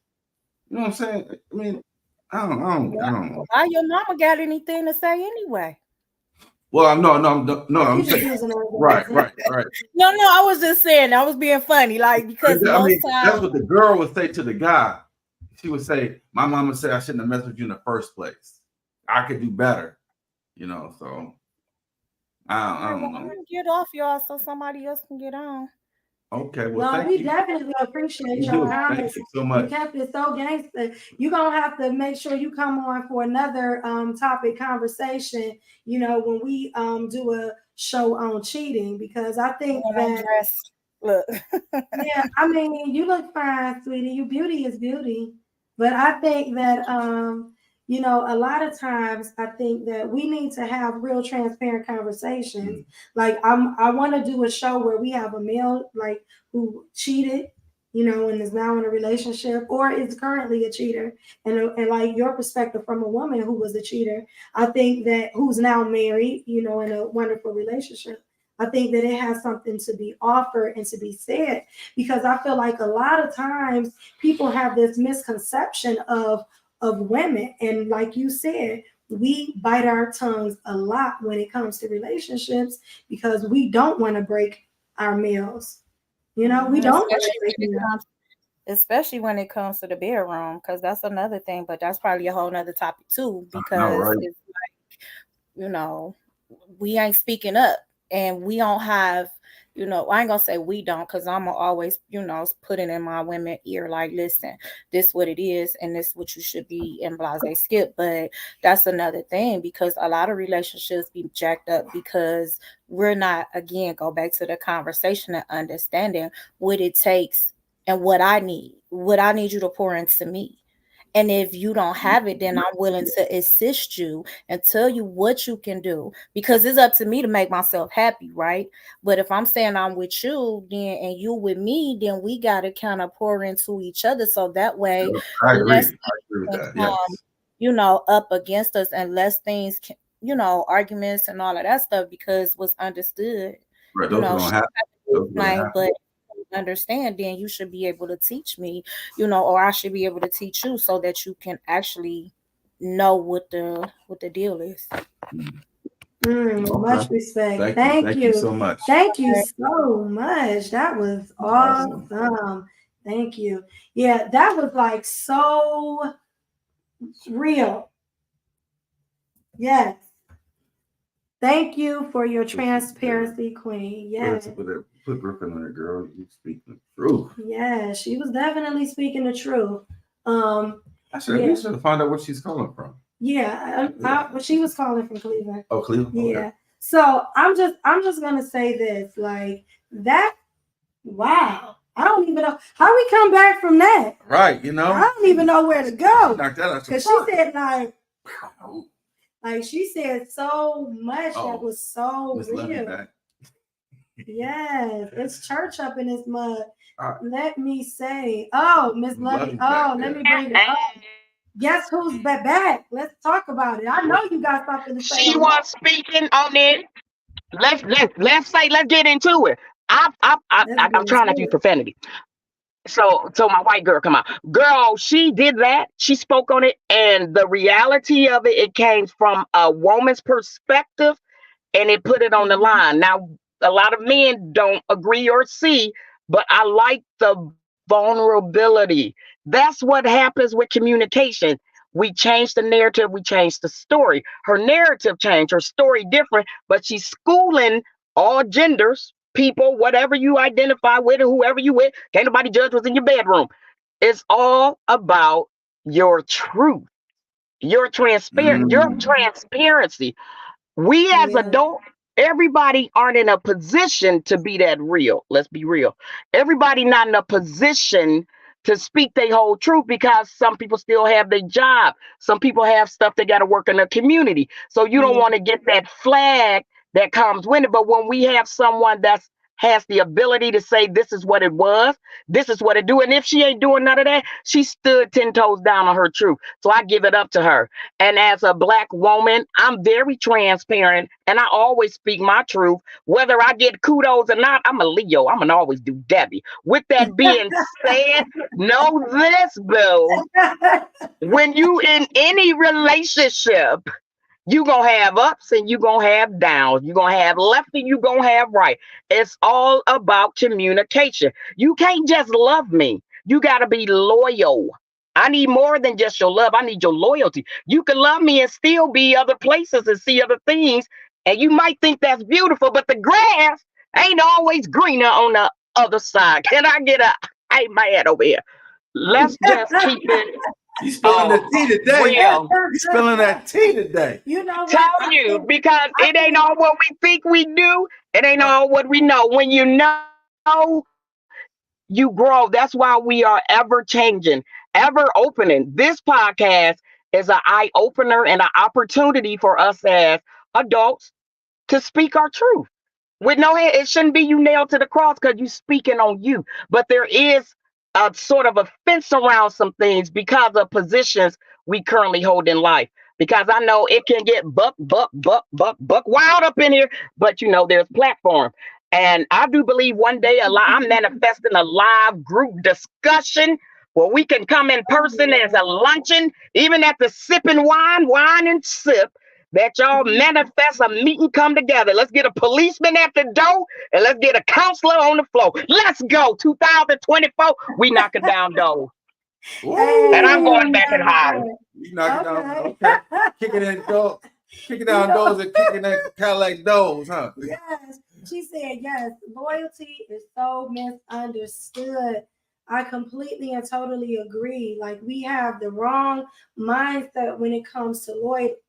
You know what I'm saying? I mean, I don't know. Why your mama got anything to say anyway? Well, no. I'm saying right. No, I was just saying, I was being funny, like, because that's what the girl would say to the guy. She would say, "My mama said I shouldn't have messed with you in the first place. I could do better." So I don't know. Get off, y'all, so somebody else can get on. Okay, well, we definitely appreciate your comments. Thank you so much. You kept it so gangster. You're gonna have to make sure you come on for another topic conversation, when we do a show on cheating, because I think that look. Yeah, I mean, you look fine, sweetie. Your beauty is beauty. But I think that a lot of times I think that we need to have real transparent conversations. Mm-hmm. Like I want to do a show where we have a male like who cheated, and is now in a relationship or is currently a cheater, and like your perspective from a woman who was a cheater. I think that who's now married, in a wonderful relationship. I think that it has something to be offered and to be said, because I feel like a lot of times people have this misconception of women. And like you said, we bite our tongues a lot when it comes to relationships because we don't want to break our males. We don't. Especially when it comes to the bedroom, because that's another thing, but that's probably a whole nother topic too, because it's like, we ain't speaking up. And we don't have, I ain't gonna say we don't, because I'm always, put it in my women ear, like, listen, this what it is, and this what you should be, and blase skip. But that's another thing, because a lot of relationships be jacked up because we're not, again, go back to the conversation and understanding what it takes and what I need you to pour into me. And if you don't have it, then I'm willing to assist you and tell you what you can do, because it's up to me to make myself happy, right? But if I'm saying I'm with you, then and you with me, then we got to kind of pour into each other, so that way, I agree with that. Yes. Up against us, and less things, arguments and all of that stuff, because what's understood, right? Those don't happen. But understand, then you should be able to teach me, or I should be able to teach you, so that you can actually know what the deal is. Much respect. Thank you so much. Thank you so much. That was awesome. Thank you. Yeah, that was like so real. Yes. Thank you for your transparency, Queen. Yes. Put Griffin on it, girl. You speak the truth. Yeah, she was definitely speaking the truth. I should find out where she's calling from. Yeah, she was calling from Cleveland. Oh, Cleveland. Okay. Yeah. So I'm just gonna say this, like that. Wow, I don't even know how we come back from that. Right, you know. I don't even know where to go. Knock that out. Because she said like she said so much that was so real. Yes, it's church up in this mud. Let me say, Miss Lovey. Let me bring it up. Guess who's back? Let's talk about it. I know you got something to say. She was speaking on it. Let's get into it. I'm trying not to use profanity. So my white girl come out. Girl, she did that. She spoke on it, and the reality of it, it came from a woman's perspective, and it put it on the line. Now, a lot of men don't agree or see, but I like the vulnerability. That's what happens with communication. We change the narrative, we change the story. Her narrative changed, her story different, but she's schooling all genders, people, whatever you identify with or whoever you with. Can't nobody judge what's in your bedroom. It's all about your truth, your transparency. We as adults, everybody aren't in a position to be that real. Let's be real. Everybody not in a position to speak their whole truth because some people still have their job. Some people have stuff they got to work in the community. So you don't want to get that flag that comes with it. But when we have someone that has the ability to say, this is what it was, this is what it do. And if she ain't doing none of that, she stood 10 toes down on her truth. So I give it up to her. And as a Black woman, I'm very transparent and I always speak my truth. Whether I get kudos or not, I'm a Leo. I'm gonna always do Debbie. With that being said, know this, boo. When you in any relationship, you gonna have ups and you gonna have downs. You gonna have left and you gonna have right. It's all about communication. You can't just love me. You gotta be loyal. I need more than just your love. I need your loyalty. You can love me and still be other places and see other things. And you might think that's beautiful, but the grass ain't always greener on the other side. Can I get hey, my head over here? Let's just keep it. You spilling the tea today. You spilling that tea today. You know, tell you because it ain't all what we think we do. It ain't all what we know. When you know, you grow. That's why we are ever changing, ever opening. This podcast is an eye opener and an opportunity for us as adults to speak our truth. With no head, it shouldn't be you nailed to the cross because you speaking on you. But there is a sort of a fence around some things because of positions we currently hold in life. Because I know it can get buck wild up in here, but you know, there's platform. And I do believe one day I'm manifesting a live group discussion where we can come in person as a luncheon, even at the sipping wine and sip, that y'all manifest a meeting, come together. Let's get a policeman at the door and let's get a counselor on the floor. Let's go. 2024, we knocking down doors. And I'm going back and hiding. You knock it down. Okay. Kicking down doors and kicking that Cadillac doors, huh? Yes. She said, yes, loyalty is so misunderstood. I completely and totally agree. Like, we have the wrong mindset when it comes to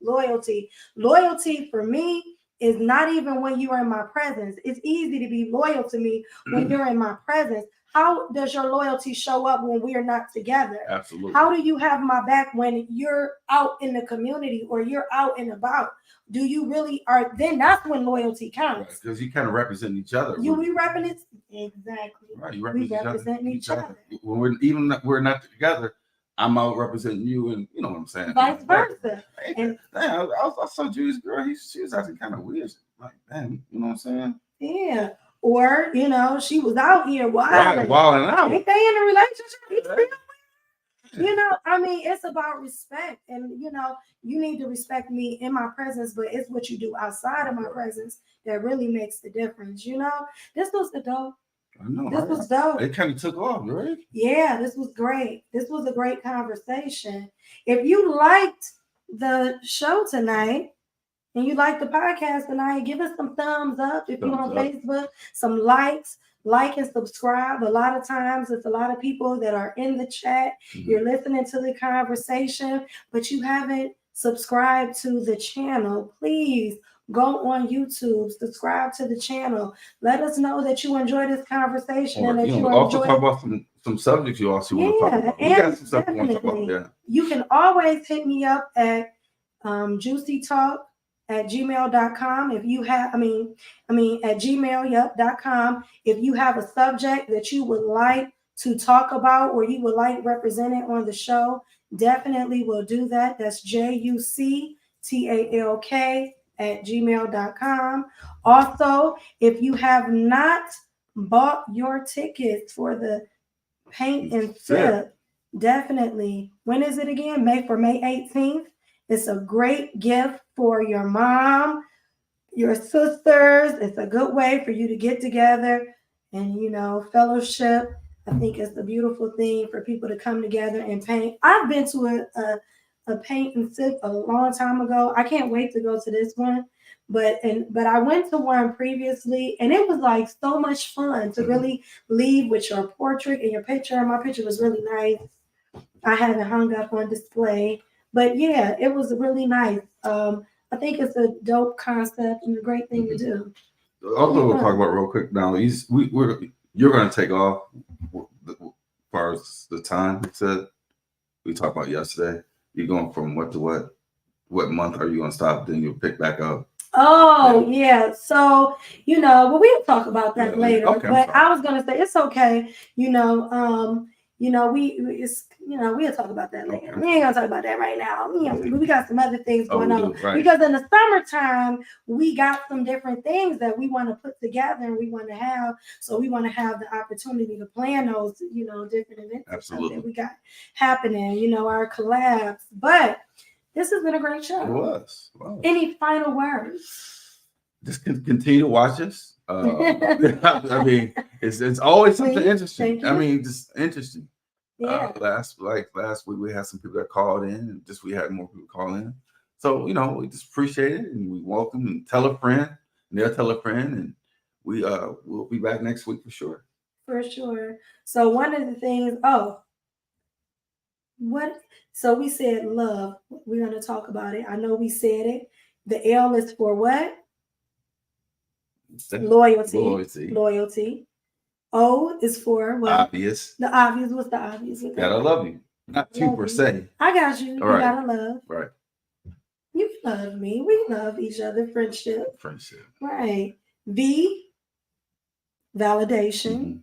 loyalty. Loyalty for me is not even when you are in my presence. It's easy to be loyal to me when you're in my presence. How does your loyalty show up when we are not together? Absolutely. How do you have my back when you're out in the community or you're out and about? Do you really are? Then that's when loyalty counts. Because you kind of represent each other. We represent exactly. Right, you represent each other. When we're not together, I'm out representing you, and you know what I'm saying. Vice versa. And I saw Judy's girl. She was acting kind of weird. Like, damn, you know what I'm saying? Yeah. Or, you know, she was out here wilding out. Ain't they in a relationship? You know, I mean, it's about respect. And, you know, you need to respect me in my presence, but it's what you do outside of my presence that really makes the difference. You know, this was the dope. I know. This was dope. It kind of took off, right? Yeah, this was great. This was a great conversation. If you liked the show tonight and you liked the podcast tonight, give us some thumbs up. If you're on Facebook, some likes, like and subscribe. A lot of times it's a lot of people that are in the chat. You're listening to the conversation, but you haven't subscribed to the channel. Please go on YouTube, subscribe to the channel. Let us know that you enjoy this conversation and that you also enjoy talk about some subjects you also want to talk about. We got some stuff we want to talk about. Yeah. You can always hit me up at juicytalk@gmail.com if you have at gmail.com if you have a subject that you would like to talk about or you would like represented on the show. Definitely will do that. That's JUCTALK@gmail.com. Also, if you have not bought your tickets for the Paint and Sip, definitely. When is it again? May 18th. It's a great gift for your mom, your sisters. It's a good way for you to get together and, you know, fellowship. I think it's a beautiful thing for people to come together and paint. I've been to a paint and sip a long time ago. I can't wait to go to this one. But I went to one previously and it was like so much fun to really leave with your portrait and your picture. My picture was really nice. I have it hung up on display. But yeah, it was really nice. I think it's a dope concept and a great thing to do. Also, we'll talk about real quick now. You're going to take off as far as the time. We said we talked about yesterday. You're going from what to what? What month are you going to stop? Then you'll pick back up. Oh yeah. So but we'll talk about that later. Okay, but I was going to say it's okay. We'll talk about that later. Okay. We ain't gonna talk about that right now. We got some other things going on. Right. Because in the summertime, we got some different things that we want to put together and we want to have. So we want to have the opportunity to plan those, different events that we got happening, our collabs. But this has been a great show. It was. Wow. Any final words? Just continue to watch us. I mean, it's always something interesting. Just interesting. Yeah. Last week we had some people that called in, and we had more people call in. So we just appreciate it, and we welcome and tell a friend, and they'll tell a friend, and we'll be back next week for sure. For sure. So one of the things. So we said love. We're going to talk about it. I know we said it. The L is for what? Loyalty. O is for what? Obvious. The obvious. What's the obvious? Gotta love you. Not you per se. I got you. All right. Gotta love. Right. You love me. We love each other. Friendship. Right. V, validation. Mm-hmm.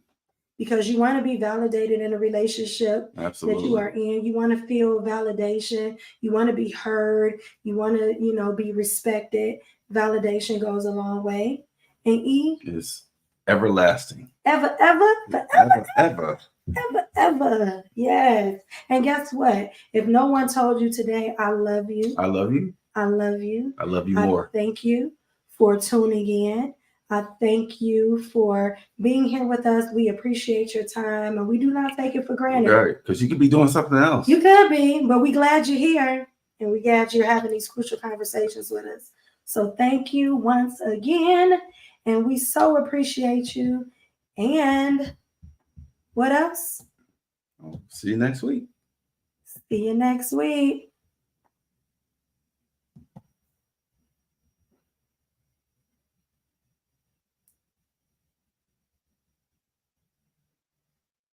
Because you want to be validated in a relationship that you are in. You want to feel validation. You want to be heard. You want to, be respected. Validation goes a long way. And E is everlasting. Ever. Yes. And guess what? If no one told you today, I love you. I love you. I love you. I love you more. Thank you for tuning in. I thank you for being here with us. We appreciate your time and we do not take it for granted. Right, because you could be doing something else. You could be, but we're glad you're here and we're glad you're having these crucial conversations with us. So thank you once again. And we so appreciate you. And what else? See you next week. See you next week.